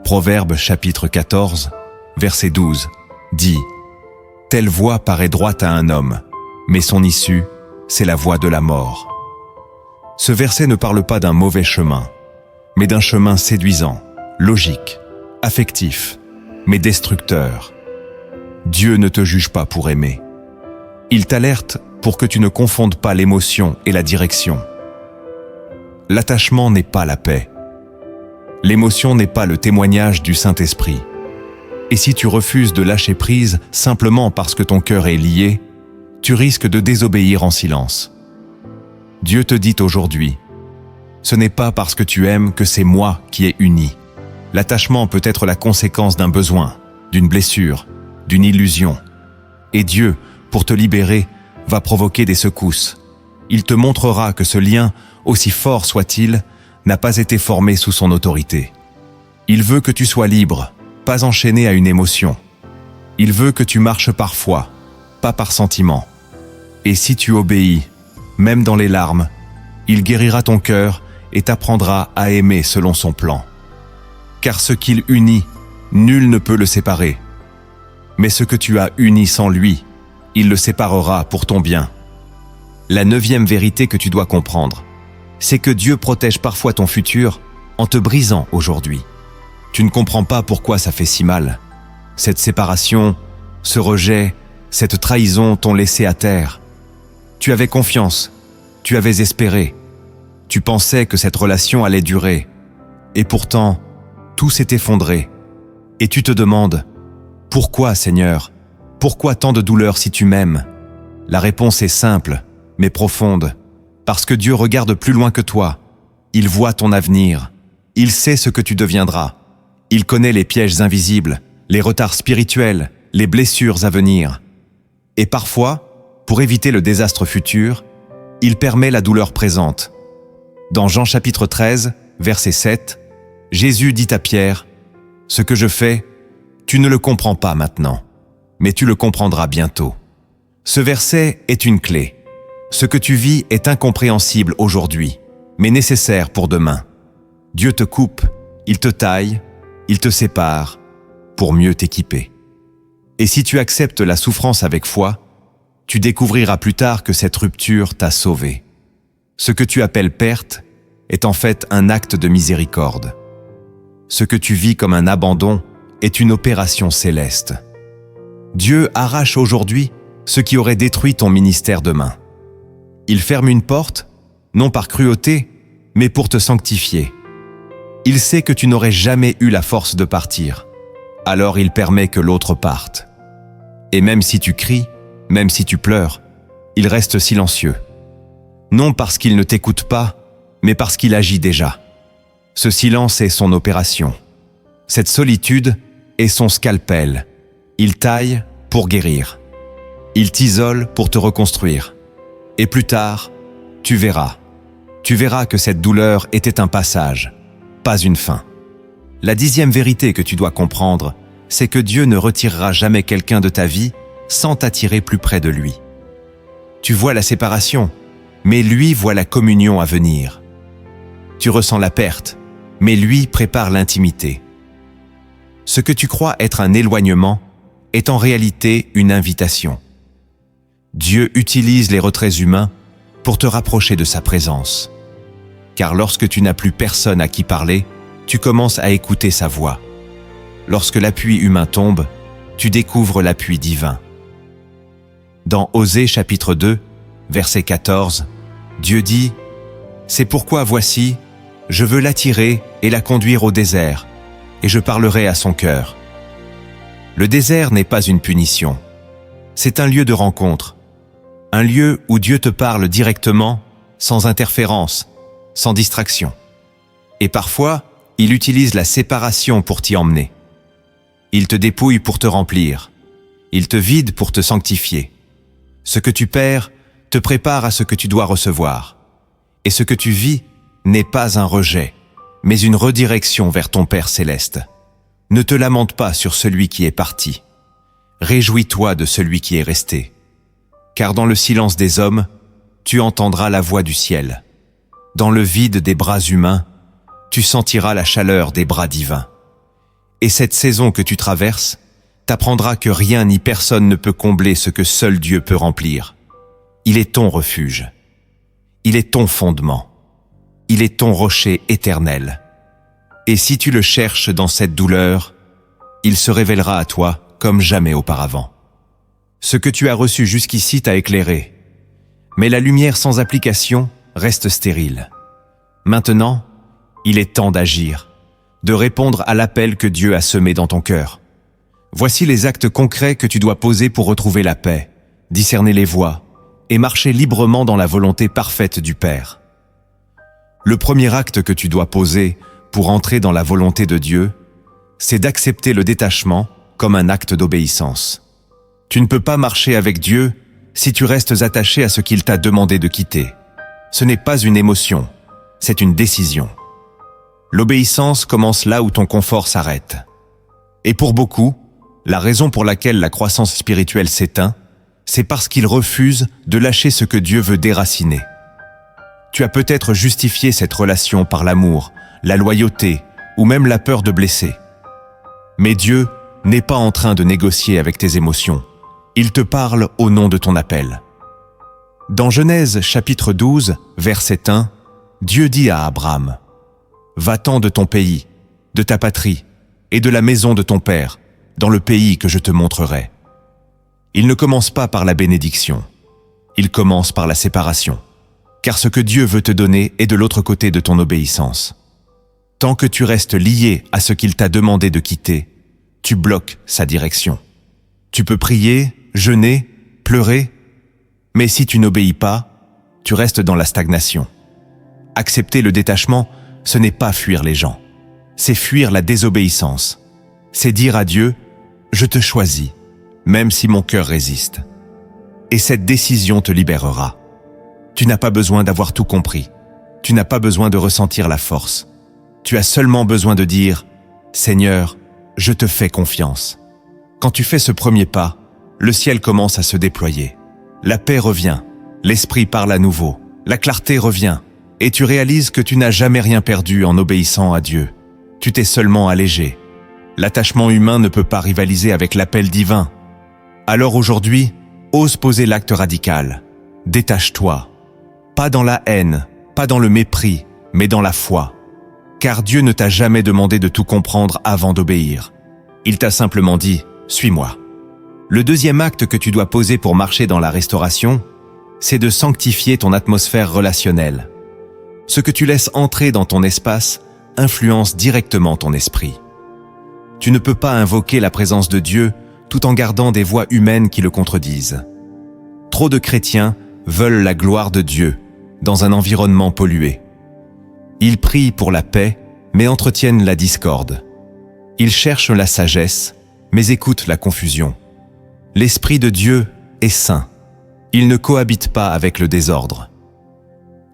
Proverbe chapitre 14, verset 12, dit « Telle voix paraît droite à un homme, mais son issue, c'est la voie de la mort. » Ce verset ne parle pas d'un mauvais chemin, mais d'un chemin séduisant, logique, affectif, mais destructeur. Dieu ne te juge pas pour aimer. Il t'alerte pour que tu ne confondes pas l'émotion et la direction. L'attachement n'est pas la paix. L'émotion n'est pas le témoignage du Saint-Esprit. Et si tu refuses de lâcher prise simplement parce que ton cœur est lié, tu risques de désobéir en silence. Dieu te dit aujourd'hui, ce n'est pas parce que tu aimes que c'est moi qui ai uni. L'attachement peut être la conséquence d'un besoin, d'une blessure, d'une illusion. Et Dieu, pour te libérer, va provoquer des secousses. Il te montrera que ce lien, aussi fort soit-il, n'a pas été formé sous son autorité. Il veut que tu sois libre, pas enchaîné à une émotion. Il veut que tu marches par foi, pas par sentiment. Et si tu obéis, même dans les larmes, il guérira ton cœur et t'apprendra à aimer selon son plan. Car ce qu'il unit, nul ne peut le séparer. Mais ce que tu as uni sans lui, il le séparera pour ton bien. La 9e vérité que tu dois comprendre, c'est que Dieu protège parfois ton futur en te brisant aujourd'hui. Tu ne comprends pas pourquoi ça fait si mal. Cette séparation, ce rejet, cette trahison t'ont laissé à terre. Tu avais confiance, tu avais espéré, tu pensais que cette relation allait durer. Et pourtant, tout s'est effondré. Et tu te demandes, pourquoi Seigneur? Pourquoi tant de douleur si tu m'aimes? La réponse est simple, mais profonde. Parce que Dieu regarde plus loin que toi. Il voit ton avenir. Il sait ce que tu deviendras. Il connaît les pièges invisibles, les retards spirituels, les blessures à venir. Et parfois, pour éviter le désastre futur, il permet la douleur présente. Dans Jean chapitre 13, verset 7, Jésus dit à Pierre, « Ce que je fais, tu ne le comprends pas maintenant, mais tu le comprendras bientôt. » Ce verset est une clé. Ce que tu vis est incompréhensible aujourd'hui, mais nécessaire pour demain. Dieu te coupe, il te taille, il te sépare, pour mieux t'équiper. Et si tu acceptes la souffrance avec foi, tu découvriras plus tard que cette rupture t'a sauvé. Ce que tu appelles perte est en fait un acte de miséricorde. Ce que tu vis comme un abandon est une opération céleste. Dieu arrache aujourd'hui ce qui aurait détruit ton ministère demain. Il ferme une porte, non par cruauté, mais pour te sanctifier. Il sait que tu n'aurais jamais eu la force de partir. Alors il permet que l'autre parte. Et même si tu cries, même si tu pleures, il reste silencieux. Non parce qu'il ne t'écoute pas, mais parce qu'il agit déjà. Ce silence est son opération. Cette solitude est son scalpel. Il taille pour guérir. Il t'isole pour te reconstruire. Et plus tard, tu verras. Tu verras que cette douleur était un passage, pas une fin. La 10e vérité que tu dois comprendre, c'est que Dieu ne retirera jamais quelqu'un de ta vie sans t'attirer plus près de lui. Tu vois la séparation, mais lui voit la communion à venir. Tu ressens la perte, mais lui prépare l'intimité. Ce que tu crois être un éloignement est en réalité une invitation. Dieu utilise les retraits humains pour te rapprocher de sa présence. Car lorsque tu n'as plus personne à qui parler, tu commences à écouter sa voix. Lorsque l'appui humain tombe, tu découvres l'appui divin. Dans Osée chapitre 2, verset 14, Dieu dit « C'est pourquoi voici, je veux l'attirer et la conduire au désert, et je parlerai à son cœur. » Le désert n'est pas une punition. C'est un lieu de rencontre. Un lieu où Dieu te parle directement, sans interférence, sans distraction. Et parfois, il utilise la séparation pour t'y emmener. Il te dépouille pour te remplir. Il te vide pour te sanctifier. Ce que tu perds te prépare à ce que tu dois recevoir. Et ce que tu vis n'est pas un rejet, mais une redirection vers ton Père céleste. Ne te lamente pas sur celui qui est parti. Réjouis-toi de celui qui est resté. Car dans le silence des hommes, tu entendras la voix du ciel. Dans le vide des bras humains, tu sentiras la chaleur des bras divins. Et cette saison que tu traverses t'apprendra que rien ni personne ne peut combler ce que seul Dieu peut remplir. Il est ton refuge. Il est ton fondement. Il est ton rocher éternel. Et si tu le cherches dans cette douleur, il se révélera à toi comme jamais auparavant. Ce que tu as reçu jusqu'ici t'a éclairé, mais la lumière sans application reste stérile. Maintenant, il est temps d'agir, de répondre à l'appel que Dieu a semé dans ton cœur. Voici les actes concrets que tu dois poser pour retrouver la paix, discerner les voies et marcher librement dans la volonté parfaite du Père. Le premier acte que tu dois poser pour entrer dans la volonté de Dieu, c'est d'accepter le détachement comme un acte d'obéissance. Tu ne peux pas marcher avec Dieu si tu restes attaché à ce qu'il t'a demandé de quitter. Ce n'est pas une émotion, c'est une décision. L'obéissance commence là où ton confort s'arrête. Et pour beaucoup, la raison pour laquelle la croissance spirituelle s'éteint, c'est parce qu'ils refusent de lâcher ce que Dieu veut déraciner. Tu as peut-être justifié cette relation par l'amour, la loyauté ou même la peur de blesser. Mais Dieu n'est pas en train de négocier avec tes émotions. Il te parle au nom de ton appel. Dans Genèse chapitre 12, verset 1, Dieu dit à Abraham : « Va-t'en de ton pays, de ta patrie et de la maison de ton père, dans le pays que je te montrerai. » Il ne commence pas par la bénédiction, il commence par la séparation. Car ce que Dieu veut te donner est de l'autre côté de ton obéissance. Tant que tu restes lié à ce qu'il t'a demandé de quitter, tu bloques sa direction. Tu peux prier, jeûner, pleurer, mais si tu n'obéis pas, tu restes dans la stagnation. Accepter le détachement, ce n'est pas fuir les gens, c'est fuir la désobéissance. C'est dire à Dieu : « Je te choisis, même si mon cœur résiste. » Et cette décision te libérera. Tu n'as pas besoin d'avoir tout compris. Tu n'as pas besoin de ressentir la force. Tu as seulement besoin de dire : « Seigneur, je te fais confiance. » Quand tu fais ce premier pas, le ciel commence à se déployer. La paix revient, l'esprit parle à nouveau, la clarté revient, et tu réalises que tu n'as jamais rien perdu en obéissant à Dieu. Tu t'es seulement allégé. L'attachement humain ne peut pas rivaliser avec l'appel divin. Alors aujourd'hui, ose poser l'acte radical. Détache-toi. Pas dans la haine, pas dans le mépris, mais dans la foi. Car Dieu ne t'a jamais demandé de tout comprendre avant d'obéir. Il t'a simplement dit : « Suis-moi. » Le deuxième acte que tu dois poser pour marcher dans la restauration, c'est de sanctifier ton atmosphère relationnelle. Ce que tu laisses entrer dans ton espace influence directement ton esprit. Tu ne peux pas invoquer la présence de Dieu tout en gardant des voix humaines qui le contredisent. Trop de chrétiens veulent la gloire de Dieu dans un environnement pollué. Ils prient pour la paix, mais entretiennent la discorde. Ils cherchent la sagesse, mais écoutent la confusion. L'Esprit de Dieu est saint. Il ne cohabite pas avec le désordre.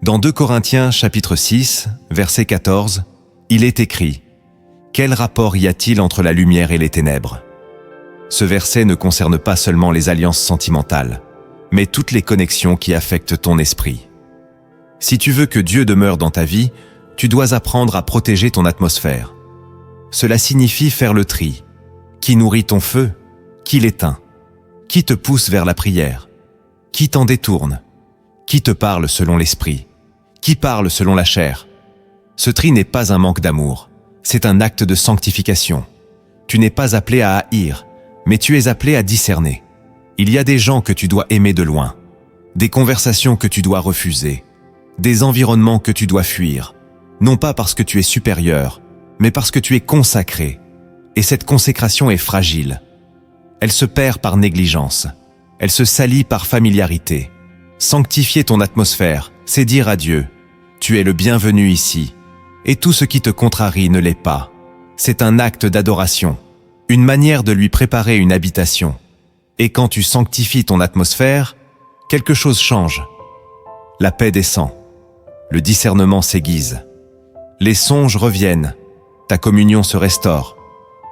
Dans 2 Corinthiens chapitre 6, verset 14, il est écrit : « Quel rapport y a-t-il entre la lumière et les ténèbres ?» Ce verset ne concerne pas seulement les alliances sentimentales, mais toutes les connexions qui affectent ton esprit. Si tu veux que Dieu demeure dans ta vie, tu dois apprendre à protéger ton atmosphère. Cela signifie faire le tri. Qui nourrit ton feu ? Qui l'éteint ? Qui te pousse vers la prière ? Qui t'en détourne ? Qui te parle selon l'esprit ? Qui parle selon la chair ? Ce tri n'est pas un manque d'amour, c'est un acte de sanctification. Tu n'es pas appelé à haïr, mais tu es appelé à discerner. Il y a des gens que tu dois aimer de loin, des conversations que tu dois refuser, des environnements que tu dois fuir, non pas parce que tu es supérieur, mais parce que tu es consacré. Et cette consécration est fragile. Elle se perd par négligence. Elle se salit par familiarité. Sanctifier ton atmosphère, c'est dire à Dieu : « Tu es le bienvenu ici. » Et tout ce qui te contrarie ne l'est pas. C'est un acte d'adoration, une manière de lui préparer une habitation. Et quand tu sanctifies ton atmosphère, quelque chose change. La paix descend. Le discernement s'aiguise. Les songes reviennent. Ta communion se restaure.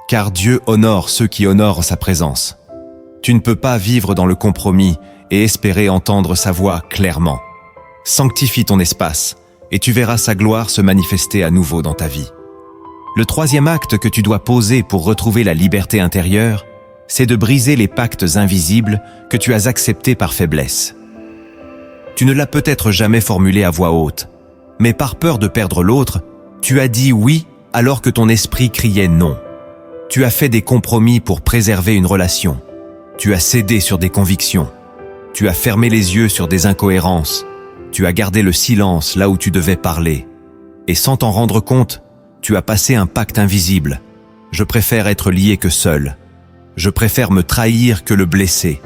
Car Dieu honore ceux qui honorent sa présence. Tu ne peux pas vivre dans le compromis et espérer entendre sa voix clairement. Sanctifie ton espace et tu verras sa gloire se manifester à nouveau dans ta vie. Le troisième acte que tu dois poser pour retrouver la liberté intérieure, c'est de briser les pactes invisibles que tu as acceptés par faiblesse. Tu ne l'as peut-être jamais formulé à voix haute, mais par peur de perdre l'autre, tu as dit oui alors que ton esprit criait non. Tu as fait des compromis pour préserver une relation. Tu as cédé sur des convictions. Tu as fermé les yeux sur des incohérences. Tu as gardé le silence là où tu devais parler. Et sans t'en rendre compte, tu as passé un pacte invisible. Je préfère être lié que seul. Je préfère me trahir que le blesser.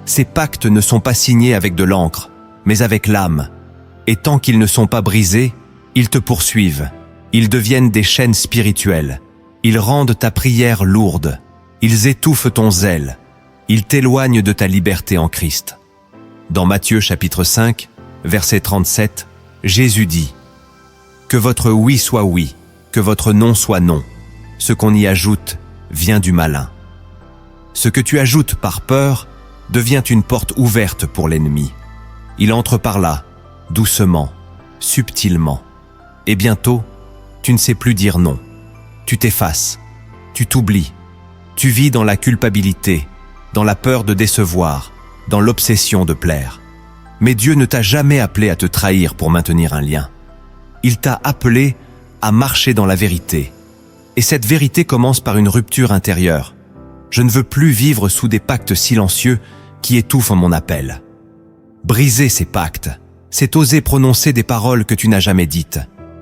Ces pactes ne sont pas signés avec de l'encre, mais avec l'âme. Et tant qu'ils ne sont pas brisés, ils te poursuivent. Ils deviennent des chaînes spirituelles. Ils rendent ta prière lourde. Ils étouffent ton zèle. Ils t'éloignent de ta liberté en Christ. Dans Matthieu chapitre 5, verset 37, Jésus dit « Que votre oui soit oui, que votre non soit non. Ce qu'on y ajoute vient du malin. » Ce que tu ajoutes par peur devient une porte ouverte pour l'ennemi. Il entre par là, doucement, subtilement. Et bientôt, tu ne sais plus dire non. Tu t'effaces, tu t'oublies. Tu vis dans la culpabilité, dans la peur de décevoir, dans l'obsession de plaire. Mais Dieu ne t'a jamais appelé à te trahir pour maintenir un lien. Il t'a appelé à marcher dans la vérité. Et cette vérité commence par une rupture intérieure. Je ne veux plus vivre sous des pactes silencieux qui étouffent mon appel. Briser ces pactes, c'est oser prononcer des paroles que tu n'as jamais dites.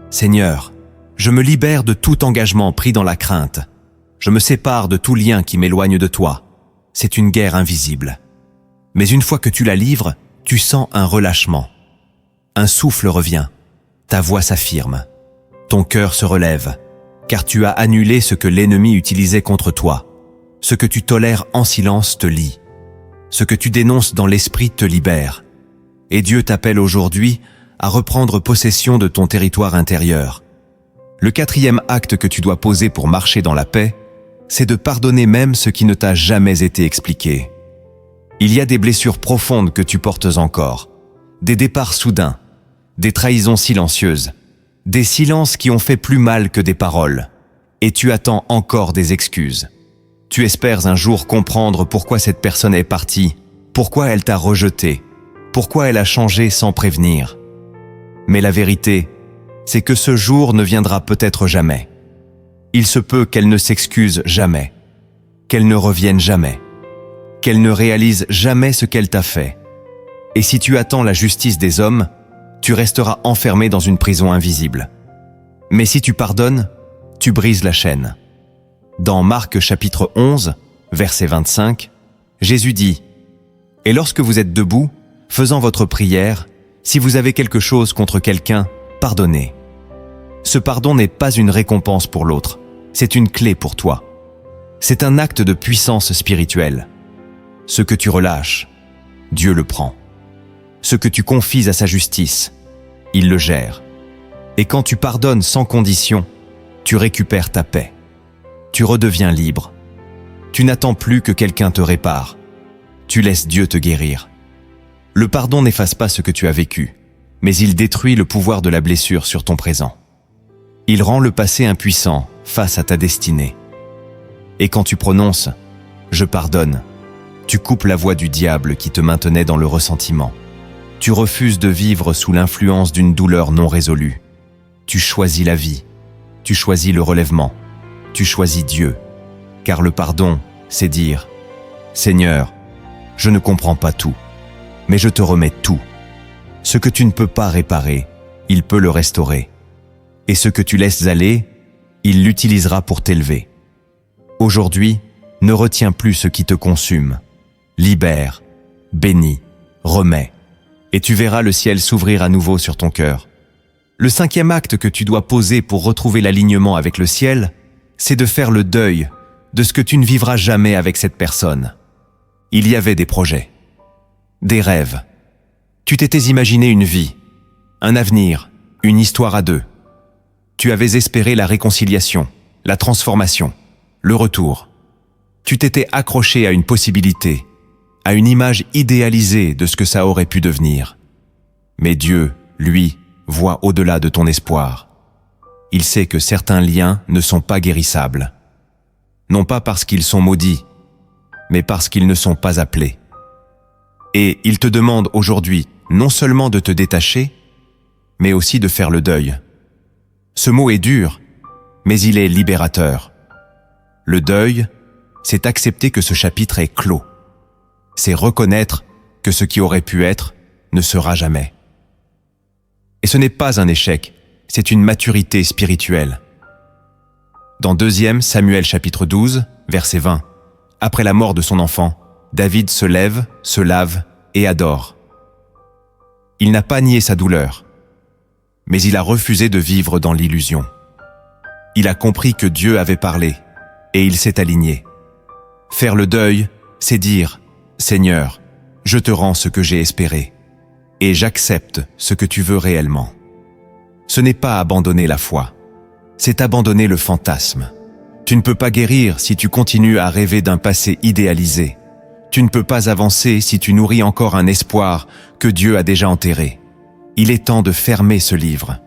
Seigneur, je me libère de tout engagement pris dans la crainte. Je me sépare de tout lien qui m'éloigne de toi. C'est une guerre invisible. Mais une fois que tu la livres, tu sens un relâchement. Un souffle revient. Ta voix s'affirme. Ton cœur se relève, car tu as annulé ce que l'ennemi utilisait contre toi. Ce que tu tolères en silence te lie. Ce que tu dénonces dans l'esprit te libère. Et Dieu t'appelle aujourd'hui à reprendre possession de ton territoire intérieur. Le quatrième acte que tu dois poser pour marcher dans la paix, c'est de pardonner même ce qui ne t'a jamais été expliqué. Il y a des blessures profondes que tu portes encore, des départs soudains, des trahisons silencieuses, des silences qui ont fait plus mal que des paroles, et tu attends encore des excuses. Tu espères un jour comprendre pourquoi cette personne est partie, pourquoi elle t'a rejeté, pourquoi elle a changé sans prévenir. Mais la vérité, c'est que ce jour ne viendra peut-être jamais. Il se peut qu'elle ne s'excuse jamais, qu'elle ne revienne jamais, qu'elle ne réalise jamais ce qu'elle t'a fait. Et si tu attends la justice des hommes, tu resteras enfermé dans une prison invisible. Mais si tu pardonnes, tu brises la chaîne. Dans Marc chapitre 11, verset 25, Jésus dit « Et lorsque vous êtes debout, faisant votre prière, si vous avez quelque chose contre quelqu'un, pardonnez. Ce pardon n'est pas une récompense pour l'autre, c'est une clé pour toi. C'est un acte de puissance spirituelle. Ce que tu relâches, Dieu le prend. Ce que tu confies à sa justice, il le gère. Et quand tu pardonnes sans condition, tu récupères ta paix. Tu redeviens libre. Tu n'attends plus que quelqu'un te répare. Tu laisses Dieu te guérir. Le pardon n'efface pas ce que tu as vécu, mais il détruit le pouvoir de la blessure sur ton présent. Il rend le passé impuissant face à ta destinée. Et quand tu prononces « Je pardonne », tu coupes la voix du diable qui te maintenait dans le ressentiment. Tu refuses de vivre sous l'influence d'une douleur non résolue. Tu choisis la vie. Tu choisis le relèvement. Tu choisis Dieu. Car le pardon, c'est dire « Seigneur, je ne comprends pas tout, mais je te remets tout. Ce que tu ne peux pas réparer, il peut le restaurer. Et ce que tu laisses aller, il l'utilisera pour t'élever. Aujourd'hui, ne retiens plus ce qui te consume. Libère, bénis, remets, et tu verras le ciel s'ouvrir à nouveau sur ton cœur. Le cinquième acte que tu dois poser pour retrouver l'alignement avec le ciel, c'est de faire le deuil de ce que tu ne vivras jamais avec cette personne. Il y avait des projets, des rêves. Tu t'étais imaginé une vie, un avenir, une histoire à deux. Tu avais espéré la réconciliation, la transformation, le retour. Tu t'étais accroché à une possibilité, à une image idéalisée de ce que ça aurait pu devenir. Mais Dieu, lui, voit au-delà de ton espoir. Il sait que certains liens ne sont pas guérissables. Non pas parce qu'ils sont maudits, mais parce qu'ils ne sont pas appelés. Et il te demande aujourd'hui non seulement de te détacher, mais aussi de faire le deuil. Ce mot est dur, mais il est libérateur. Le deuil, c'est accepter que ce chapitre est clos. C'est reconnaître que ce qui aurait pu être ne sera jamais. Et ce n'est pas un échec, c'est une maturité spirituelle. Dans 2 Samuel chapitre 12, verset 20, après la mort de son enfant, David se lève, se lave et adore. Il n'a pas nié sa douleur, mais il a refusé de vivre dans l'illusion. Il a compris que Dieu avait parlé, et il s'est aligné. Faire le deuil, c'est dire « Seigneur, je te rends ce que j'ai espéré, et j'accepte ce que tu veux réellement. » Ce n'est pas abandonner la foi, c'est abandonner le fantasme. Tu ne peux pas guérir si tu continues à rêver d'un passé idéalisé. Tu ne peux pas avancer si tu nourris encore un espoir que Dieu a déjà enterré. Il est temps de fermer ce livre,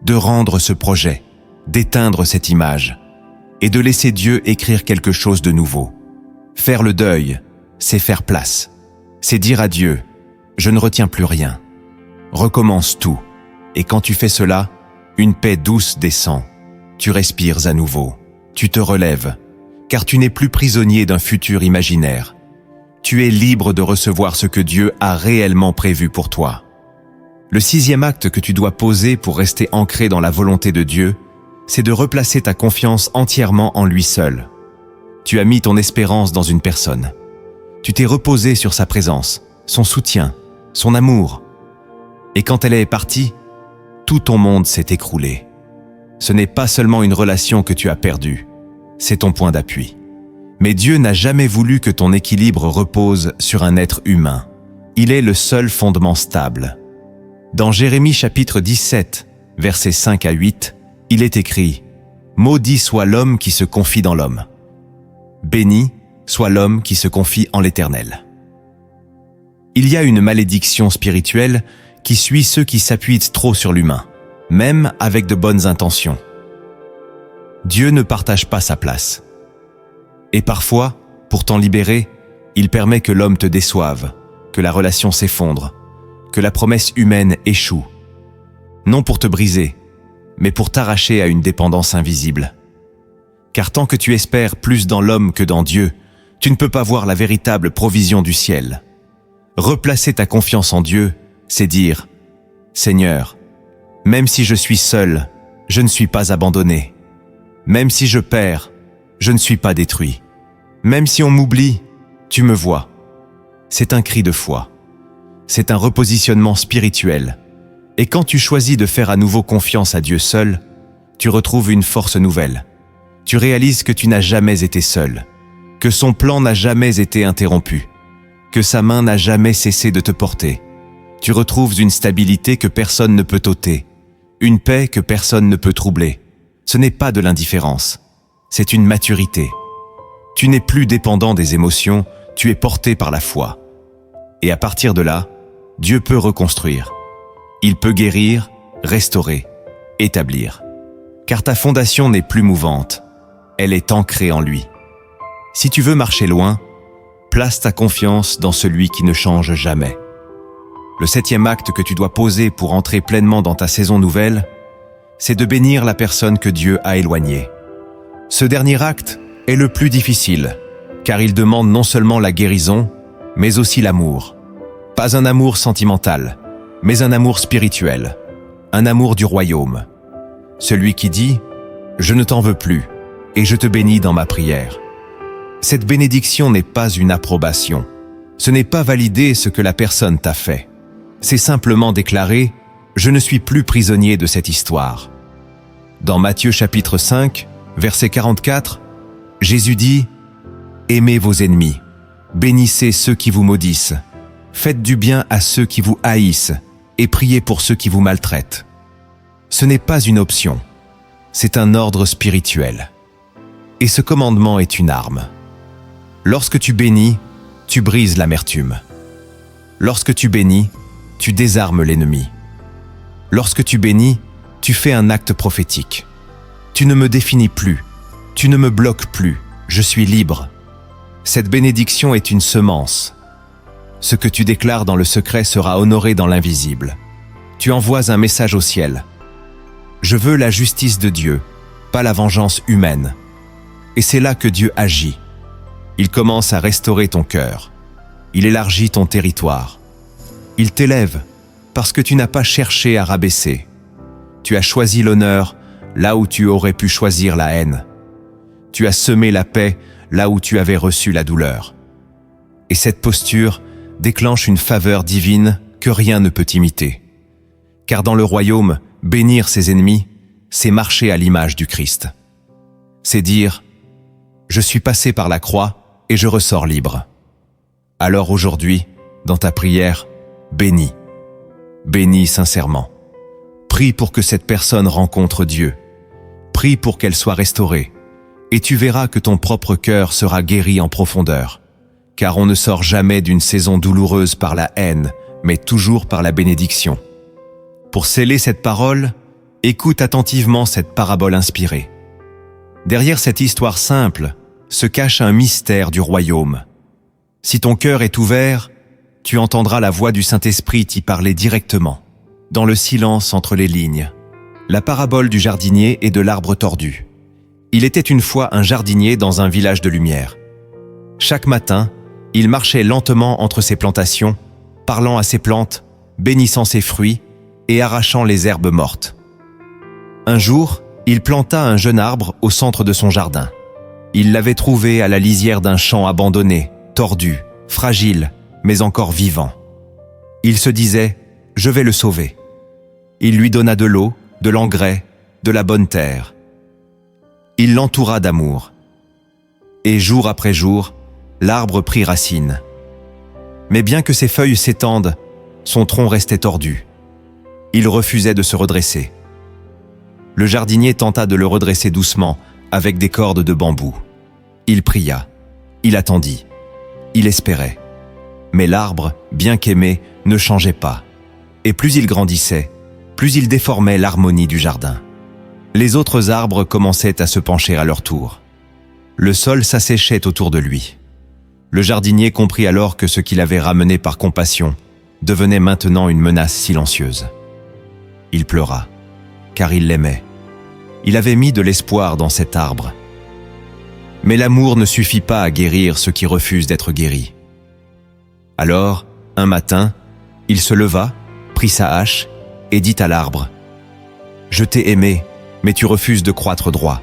de rendre ce projet, d'éteindre cette image, et de laisser Dieu écrire quelque chose de nouveau. Faire le deuil, c'est faire place. C'est dire à Dieu, je ne retiens plus rien. Recommence tout. Et quand tu fais cela, une paix douce descend. Tu respires à nouveau. Tu te relèves, car tu n'es plus prisonnier d'un futur imaginaire. Tu es libre de recevoir ce que Dieu a réellement prévu pour toi. Le 6e acte que tu dois poser pour rester ancré dans la volonté de Dieu, c'est de replacer ta confiance entièrement en lui seul. Tu as mis ton espérance dans une personne. Tu t'es reposé sur sa présence, son soutien, son amour. Et quand elle est partie, tout ton monde s'est écroulé. Ce n'est pas seulement une relation que tu as perdue, c'est ton point d'appui. Mais Dieu n'a jamais voulu que ton équilibre repose sur un être humain. Il est le seul fondement stable. Dans Jérémie chapitre 17, versets 5 à 8, il est écrit « Maudit soit l'homme qui se confie dans l'homme. Béni soit l'homme qui se confie en l'Éternel. » Il y a une malédiction spirituelle qui suit ceux qui s'appuient trop sur l'humain, même avec de bonnes intentions. Dieu ne partage pas sa place. Et parfois, pour t'en libérer, il permet que l'homme te déçoive, que la relation s'effondre, que la promesse humaine échoue. Non pour te briser, mais pour t'arracher à une dépendance invisible. Car tant que tu espères plus dans l'homme que dans Dieu, tu ne peux pas voir la véritable provision du ciel. Replacer ta confiance en Dieu, c'est dire « Seigneur, même si je suis seul, je ne suis pas abandonné. Même si je perds, je ne suis pas détruit. Même si on m'oublie, tu me vois. » C'est un cri de foi. C'est un repositionnement spirituel. Et quand tu choisis de faire à nouveau confiance à Dieu seul, tu retrouves une force nouvelle. Tu réalises que tu n'as jamais été seul, que son plan n'a jamais été interrompu, que sa main n'a jamais cessé de te porter. Tu retrouves une stabilité que personne ne peut ôter, une paix que personne ne peut troubler. Ce n'est pas de l'indifférence, c'est une maturité. Tu n'es plus dépendant des émotions, tu es porté par la foi. Et à partir de là, Dieu peut reconstruire. Il peut guérir, restaurer, établir. Car ta fondation n'est plus mouvante, elle est ancrée en lui. Si tu veux marcher loin, place ta confiance dans celui qui ne change jamais. Le 7e acte que tu dois poser pour entrer pleinement dans ta saison nouvelle, c'est de bénir la personne que Dieu a éloignée. Ce dernier acte est le plus difficile, car il demande non seulement la guérison, mais aussi l'amour. Pas un amour sentimental, mais un amour spirituel, un amour du royaume. Celui qui dit « Je ne t'en veux plus, et je te bénis dans ma prière ». Cette bénédiction n'est pas une approbation. Ce n'est pas valider ce que la personne t'a fait. C'est simplement déclarer « Je ne suis plus prisonnier de cette histoire ». Dans Matthieu chapitre 5, verset 44, Jésus dit « Aimez vos ennemis, bénissez ceux qui vous maudissent, faites du bien à ceux qui vous haïssent et priez pour ceux qui vous maltraitent. » Ce n'est pas une option, c'est un ordre spirituel. Et ce commandement est une arme. Lorsque tu bénis, tu brises l'amertume. Lorsque tu bénis, tu désarmes l'ennemi. Lorsque tu bénis, tu fais un acte prophétique. Tu ne me définis plus, tu ne me bloques plus, je suis libre. Cette bénédiction est une semence. Ce que tu déclares dans le secret sera honoré dans l'invisible. Tu envoies un message au ciel. Je veux la justice de Dieu, pas la vengeance humaine. Et c'est là que Dieu agit. Il commence à restaurer ton cœur. Il élargit ton territoire. Il t'élève parce que tu n'as pas cherché à rabaisser. Tu as choisi l'honneur là où tu aurais pu choisir la haine. Tu as semé la paix là où tu avais reçu la douleur. Et cette posture déclenche une faveur divine que rien ne peut imiter. Car dans le royaume, bénir ses ennemis, c'est marcher à l'image du Christ. C'est dire « Je suis passé par la croix et je ressors libre ». Alors aujourd'hui, dans ta prière, bénis. Bénis sincèrement. Prie pour que cette personne rencontre Dieu. Prie pour qu'elle soit restaurée. Et tu verras que ton propre cœur sera guéri en profondeur. Car on ne sort jamais d'une saison douloureuse par la haine, mais toujours par la bénédiction. Pour sceller cette parole, écoute attentivement cette parabole inspirée. Derrière cette histoire simple se cache un mystère du royaume. Si ton cœur est ouvert, tu entendras la voix du Saint-Esprit t'y parler directement, dans le silence entre les lignes. La parabole du jardinier et de l'arbre tordu. Il était une fois un jardinier dans un village de lumière. Chaque matin, il marchait lentement entre ses plantations, parlant à ses plantes, bénissant ses fruits et arrachant les herbes mortes. Un jour, il planta un jeune arbre au centre de son jardin. Il l'avait trouvé à la lisière d'un champ abandonné, tordu, fragile, mais encore vivant. Il se disait « Je vais le sauver ». Il lui donna de l'eau, de l'engrais, de la bonne terre. Il l'entoura d'amour. Et jour après jour, l'arbre prit racine. Mais bien que ses feuilles s'étendent, son tronc restait tordu. Il refusait de se redresser. Le jardinier tenta de le redresser doucement, avec des cordes de bambou. Il pria, il attendit, il espérait. Mais l'arbre, bien qu'aimé, ne changeait pas. Et plus il grandissait, plus il déformait l'harmonie du jardin. Les autres arbres commençaient à se pencher à leur tour. Le sol s'asséchait autour de lui. Le jardinier comprit alors que ce qu'il avait ramené par compassion devenait maintenant une menace silencieuse. Il pleura, car il l'aimait. Il avait mis de l'espoir dans cet arbre. Mais l'amour ne suffit pas à guérir ceux qui refusent d'être guéris. Alors, un matin, il se leva, prit sa hache et dit à l'arbre « Je t'ai aimé, mais tu refuses de croître droit.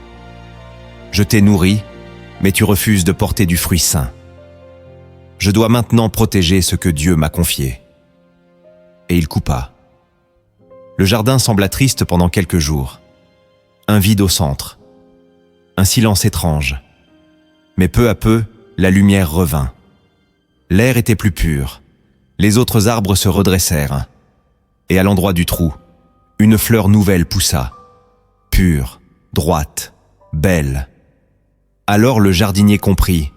Je t'ai nourri, mais tu refuses de porter du fruit sain. Je dois maintenant protéger ce que Dieu m'a confié. » Et il coupa. Le jardin sembla triste pendant quelques jours. Un vide au centre. Un silence étrange. Mais peu à peu, la lumière revint. L'air était plus pur. Les autres arbres se redressèrent. Et à l'endroit du trou, une fleur nouvelle poussa. Pure, droite, belle. Alors le jardinier comprit.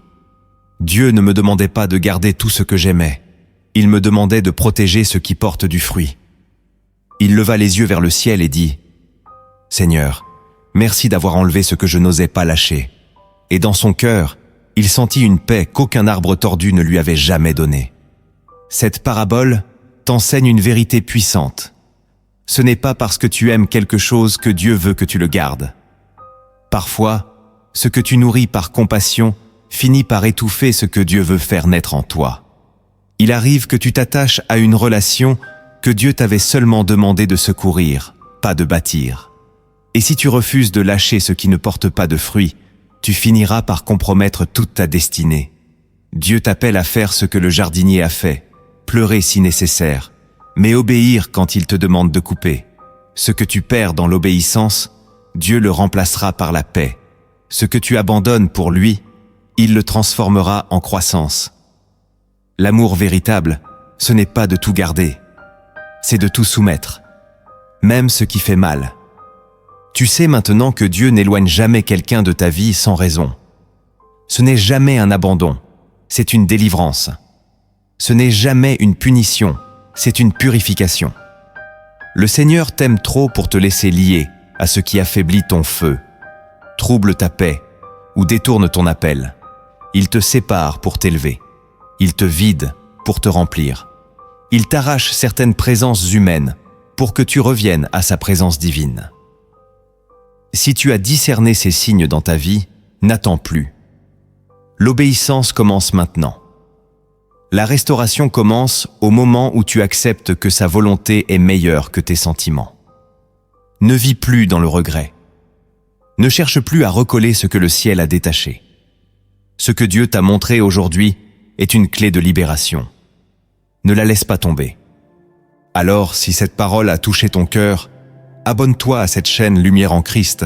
Dieu ne me demandait pas de garder tout ce que j'aimais. Il me demandait de protéger ce qui porte du fruit. Il leva les yeux vers le ciel et dit « Seigneur, merci d'avoir enlevé ce que je n'osais pas lâcher. » Et dans son cœur, il sentit une paix qu'aucun arbre tordu ne lui avait jamais donnée. Cette parabole t'enseigne une vérité puissante. Ce n'est pas parce que tu aimes quelque chose que Dieu veut que tu le gardes. Parfois, ce que tu nourris par compassion finit par étouffer ce que Dieu veut faire naître en toi. Il arrive que tu t'attaches à une relation que Dieu t'avait seulement demandé de secourir, pas de bâtir. Et si tu refuses de lâcher ce qui ne porte pas de fruits, tu finiras par compromettre toute ta destinée. Dieu t'appelle à faire ce que le jardinier a fait, pleurer si nécessaire, mais obéir quand il te demande de couper. Ce que tu perds dans l'obéissance, Dieu le remplacera par la paix. Ce que tu abandonnes pour lui, il le transformera en croissance. L'amour véritable, ce n'est pas de tout garder, c'est de tout soumettre, même ce qui fait mal. Tu sais maintenant que Dieu n'éloigne jamais quelqu'un de ta vie sans raison. Ce n'est jamais un abandon, c'est une délivrance. Ce n'est jamais une punition, c'est une purification. Le Seigneur t'aime trop pour te laisser lier à ce qui affaiblit ton feu, trouble ta paix ou détourne ton appel. Il te sépare pour t'élever. Il te vide pour te remplir. Il t'arrache certaines présences humaines pour que tu reviennes à sa présence divine. Si tu as discerné ces signes dans ta vie, n'attends plus. L'obéissance commence maintenant. La restauration commence au moment où tu acceptes que sa volonté est meilleure que tes sentiments. Ne vis plus dans le regret. Ne cherche plus à recoller ce que le ciel a détaché. Ce que Dieu t'a montré aujourd'hui est une clé de libération. Ne la laisse pas tomber. Alors, si cette parole a touché ton cœur, abonne-toi à cette chaîne Lumière en Christ,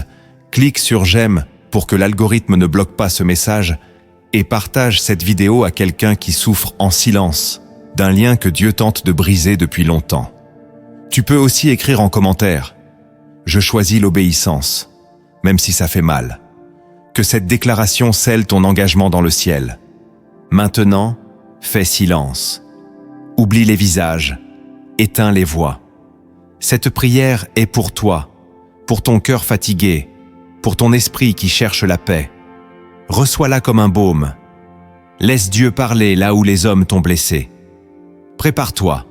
clique sur j'aime pour que l'algorithme ne bloque pas ce message et partage cette vidéo à quelqu'un qui souffre en silence d'un lien que Dieu tente de briser depuis longtemps. Tu peux aussi écrire en commentaire « Je choisis l'obéissance », même si ça fait mal. Que cette déclaration scelle ton engagement dans le ciel. Maintenant, fais silence. Oublie les visages, éteins les voix. Cette prière est pour toi, pour ton cœur fatigué, pour ton esprit qui cherche la paix. Reçois-la comme un baume. Laisse Dieu parler là où les hommes t'ont blessé. Prépare-toi.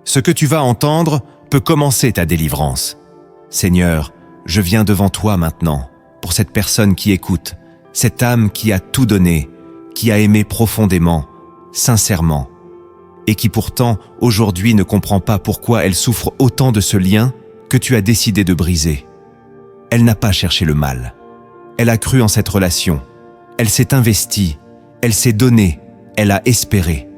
Ce que tu vas entendre peut commencer ta délivrance. Seigneur, je viens devant toi maintenant, pour cette personne qui écoute, cette âme qui a tout donné, qui a aimé profondément, sincèrement, et qui pourtant aujourd'hui ne comprend pas pourquoi elle souffre autant de ce lien que tu as décidé de briser. Elle n'a pas cherché le mal. Elle a cru en cette relation. Elle s'est investie, elle s'est donnée, elle a espéré.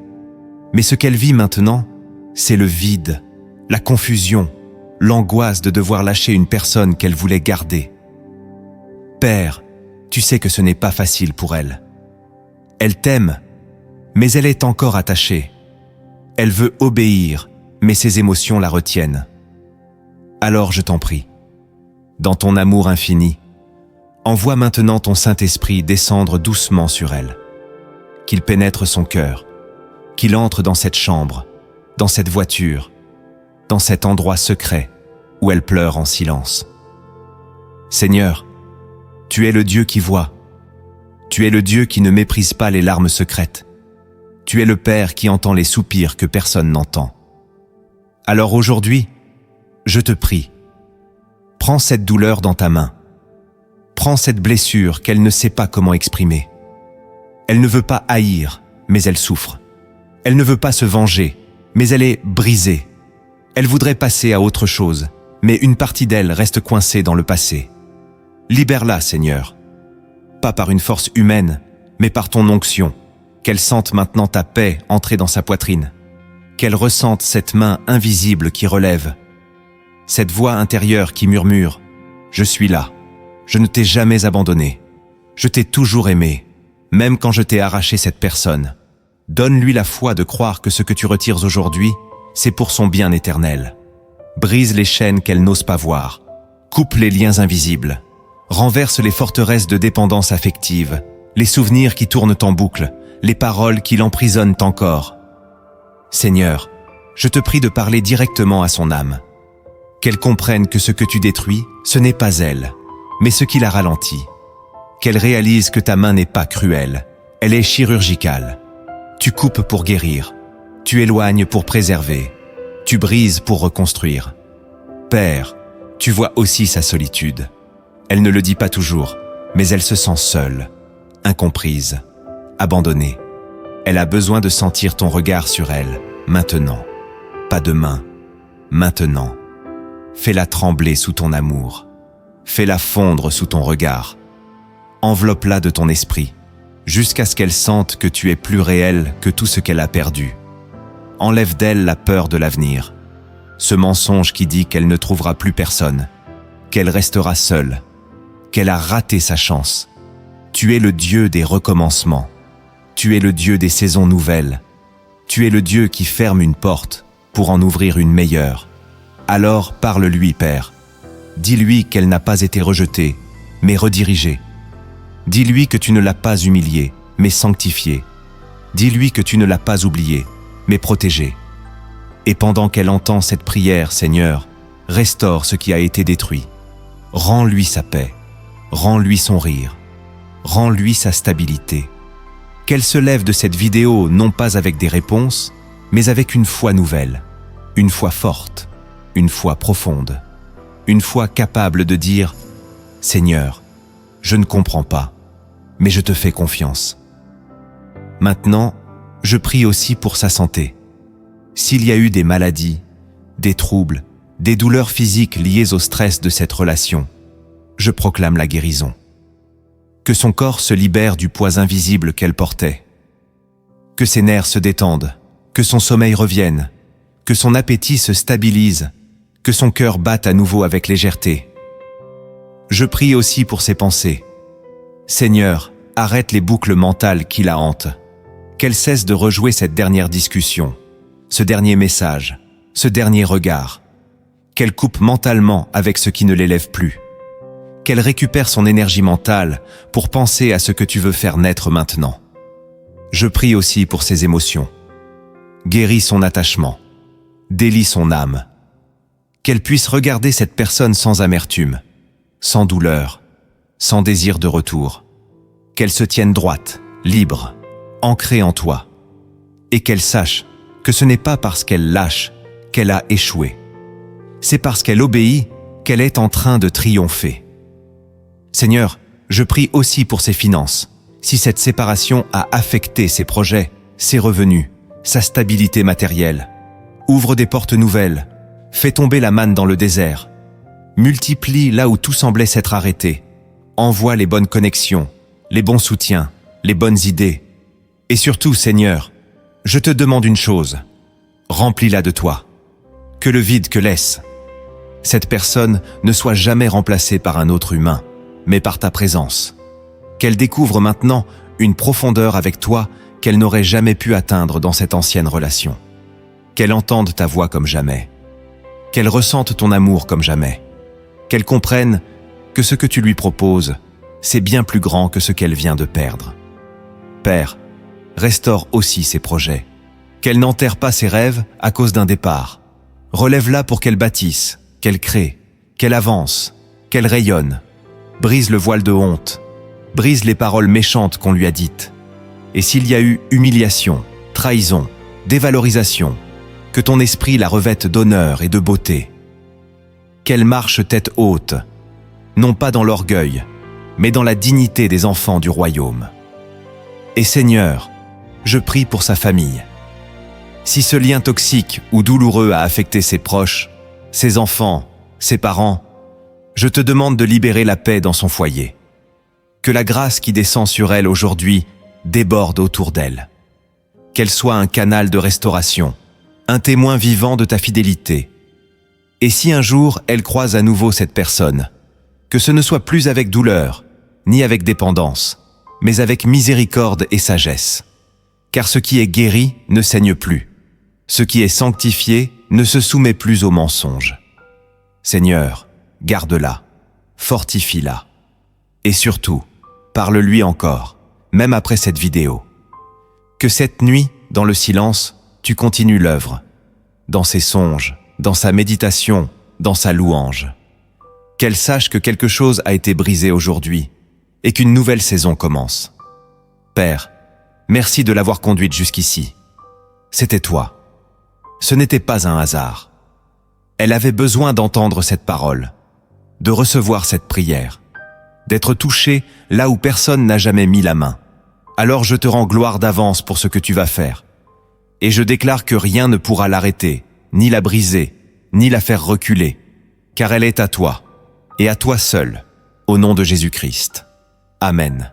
Mais ce qu'elle vit maintenant, c'est le vide, la confusion, l'angoisse de devoir lâcher une personne qu'elle voulait garder. Père, tu sais que ce n'est pas facile pour elle. Elle t'aime, mais elle est encore attachée. Elle veut obéir, mais ses émotions la retiennent. Alors je t'en prie, dans ton amour infini, envoie maintenant ton Saint-Esprit descendre doucement sur elle, qu'il pénètre son cœur, qu'il entre dans cette chambre, dans cette voiture, dans cet endroit secret où elle pleure en silence. Seigneur, tu es le Dieu qui voit. Tu es le Dieu qui ne méprise pas les larmes secrètes. Tu es le Père qui entend les soupirs que personne n'entend. Alors aujourd'hui, je te prie, prends cette douleur dans ta main. Prends cette blessure qu'elle ne sait pas comment exprimer. Elle ne veut pas haïr, mais elle souffre. Elle ne veut pas se venger, mais elle est brisée. Elle voudrait passer à autre chose, mais une partie d'elle reste coincée dans le passé. Libère-la, Seigneur. Pas par une force humaine, mais par ton onction. Qu'elle sente maintenant ta paix entrer dans sa poitrine. Qu'elle ressente cette main invisible qui relève. Cette voix intérieure qui murmure « Je suis là. Je ne t'ai jamais abandonné. Je t'ai toujours aimé, même quand je t'ai arraché cette personne. Donne-lui la foi de croire que ce que tu retires aujourd'hui, c'est pour son bien éternel. Brise les chaînes qu'elle n'ose pas voir. Coupe les liens invisibles. Renverse les forteresses de dépendance affective, les souvenirs qui tournent en boucle, les paroles qui l'emprisonnent encore. Seigneur, je te prie de parler directement à son âme. Qu'elle comprenne que ce que tu détruis, ce n'est pas elle, mais ce qui la ralentit. Qu'elle réalise que ta main n'est pas cruelle, elle est chirurgicale. Tu coupes pour guérir, tu éloignes pour préserver, tu brises pour reconstruire. Père, tu vois aussi sa solitude. Elle ne le dit pas toujours, mais elle se sent seule, incomprise, abandonnée. Elle a besoin de sentir ton regard sur elle, maintenant. Pas demain, maintenant. Fais-la trembler sous ton amour. Fais-la fondre sous ton regard. Enveloppe-la de ton esprit, jusqu'à ce qu'elle sente que tu es plus réel que tout ce qu'elle a perdu. Enlève d'elle la peur de l'avenir, ce mensonge qui dit qu'elle ne trouvera plus personne, qu'elle restera seule, qu'elle a raté sa chance. Tu es le Dieu des recommencements. Tu es le Dieu des saisons nouvelles. Tu es le Dieu qui ferme une porte pour en ouvrir une meilleure. Alors parle-lui, Père. Dis-lui qu'elle n'a pas été rejetée, mais redirigée. Dis-lui que tu ne l'as pas humiliée, mais sanctifiée. Dis-lui que tu ne l'as pas oubliée, mais protégée. Et pendant qu'elle entend cette prière, Seigneur, restaure ce qui a été détruit. Rends-lui sa paix, rends-lui son rire, rends-lui sa stabilité. Qu'elle se lève de cette vidéo non pas avec des réponses, mais avec une foi nouvelle, une foi forte, une foi profonde, une foi capable de dire « Seigneur, je ne comprends pas, mais je te fais confiance. » Maintenant, je prie aussi pour sa santé. S'il y a eu des maladies, des troubles, des douleurs physiques liées au stress de cette relation, je proclame la guérison. Que son corps se libère du poids invisible qu'elle portait. Que ses nerfs se détendent, que son sommeil revienne, que son appétit se stabilise, que son cœur batte à nouveau avec légèreté. Je prie aussi pour ses pensées. Seigneur, arrête les boucles mentales qui la hantent. Qu'elle cesse de rejouer cette dernière discussion, ce dernier message, ce dernier regard. Qu'elle coupe mentalement avec ce qui ne l'élève plus. Qu'elle récupère son énergie mentale pour penser à ce que tu veux faire naître maintenant. Je prie aussi pour ses émotions. Guéris son attachement. Délie son âme. Qu'elle puisse regarder cette personne sans amertume, sans douleur, sans désir de retour. Qu'elle se tienne droite, libre, ancrée en toi. Et qu'elle sache que ce n'est pas parce qu'elle lâche qu'elle a échoué. C'est parce qu'elle obéit qu'elle est en train de triompher. Seigneur, je prie aussi pour ses finances. Si cette séparation a affecté ses projets, ses revenus, sa stabilité matérielle, ouvre des portes nouvelles, fais tomber la manne dans le désert, multiplie là où tout semblait s'être arrêté, envoie les bonnes connexions, les bons soutiens, les bonnes idées. Et surtout, Seigneur, je te demande une chose, remplis-la de toi. Que le vide que laisse cette personne ne soit jamais remplacée par un autre humain, mais par ta présence. Qu'elle découvre maintenant une profondeur avec toi qu'elle n'aurait jamais pu atteindre dans cette ancienne relation. Qu'elle entende ta voix comme jamais. Qu'elle ressente ton amour comme jamais. Qu'elle comprenne que ce que tu lui proposes, c'est bien plus grand que ce qu'elle vient de perdre. Père, restaure aussi ses projets. Qu'elle n'enterre pas ses rêves à cause d'un départ. Relève-la pour qu'elle bâtisse, qu'elle crée, qu'elle avance, qu'elle rayonne. Brise le voile de honte, brise les paroles méchantes qu'on lui a dites. Et s'il y a eu humiliation, trahison, dévalorisation, que ton esprit la revête d'honneur et de beauté. Qu'elle marche tête haute, non pas dans l'orgueil, mais dans la dignité des enfants du royaume. Et Seigneur, je prie pour sa famille. Si ce lien toxique ou douloureux a affecté ses proches, ses enfants, ses parents, je te demande de libérer la paix dans son foyer. Que la grâce qui descend sur elle aujourd'hui déborde autour d'elle. Qu'elle soit un canal de restauration, un témoin vivant de ta fidélité. Et si un jour elle croise à nouveau cette personne, que ce ne soit plus avec douleur, ni avec dépendance, mais avec miséricorde et sagesse. Car ce qui est guéri ne saigne plus. Ce qui est sanctifié ne se soumet plus aux mensonges. Seigneur, garde-la, fortifie-la. Et surtout, parle-lui encore, même après cette vidéo. Que cette nuit, dans le silence, tu continues l'œuvre, dans ses songes, dans sa méditation, dans sa louange. Qu'elle sache que quelque chose a été brisé aujourd'hui et qu'une nouvelle saison commence. Père, merci de l'avoir conduite jusqu'ici. C'était toi. Ce n'était pas un hasard. Elle avait besoin d'entendre cette parole, de recevoir cette prière, d'être touchée là où personne n'a jamais mis la main. Alors je te rends gloire d'avance pour ce que tu vas faire. Et je déclare que rien ne pourra l'arrêter, ni la briser, ni la faire reculer, car elle est à toi, et à toi seul, au nom de Jésus-Christ. Amen.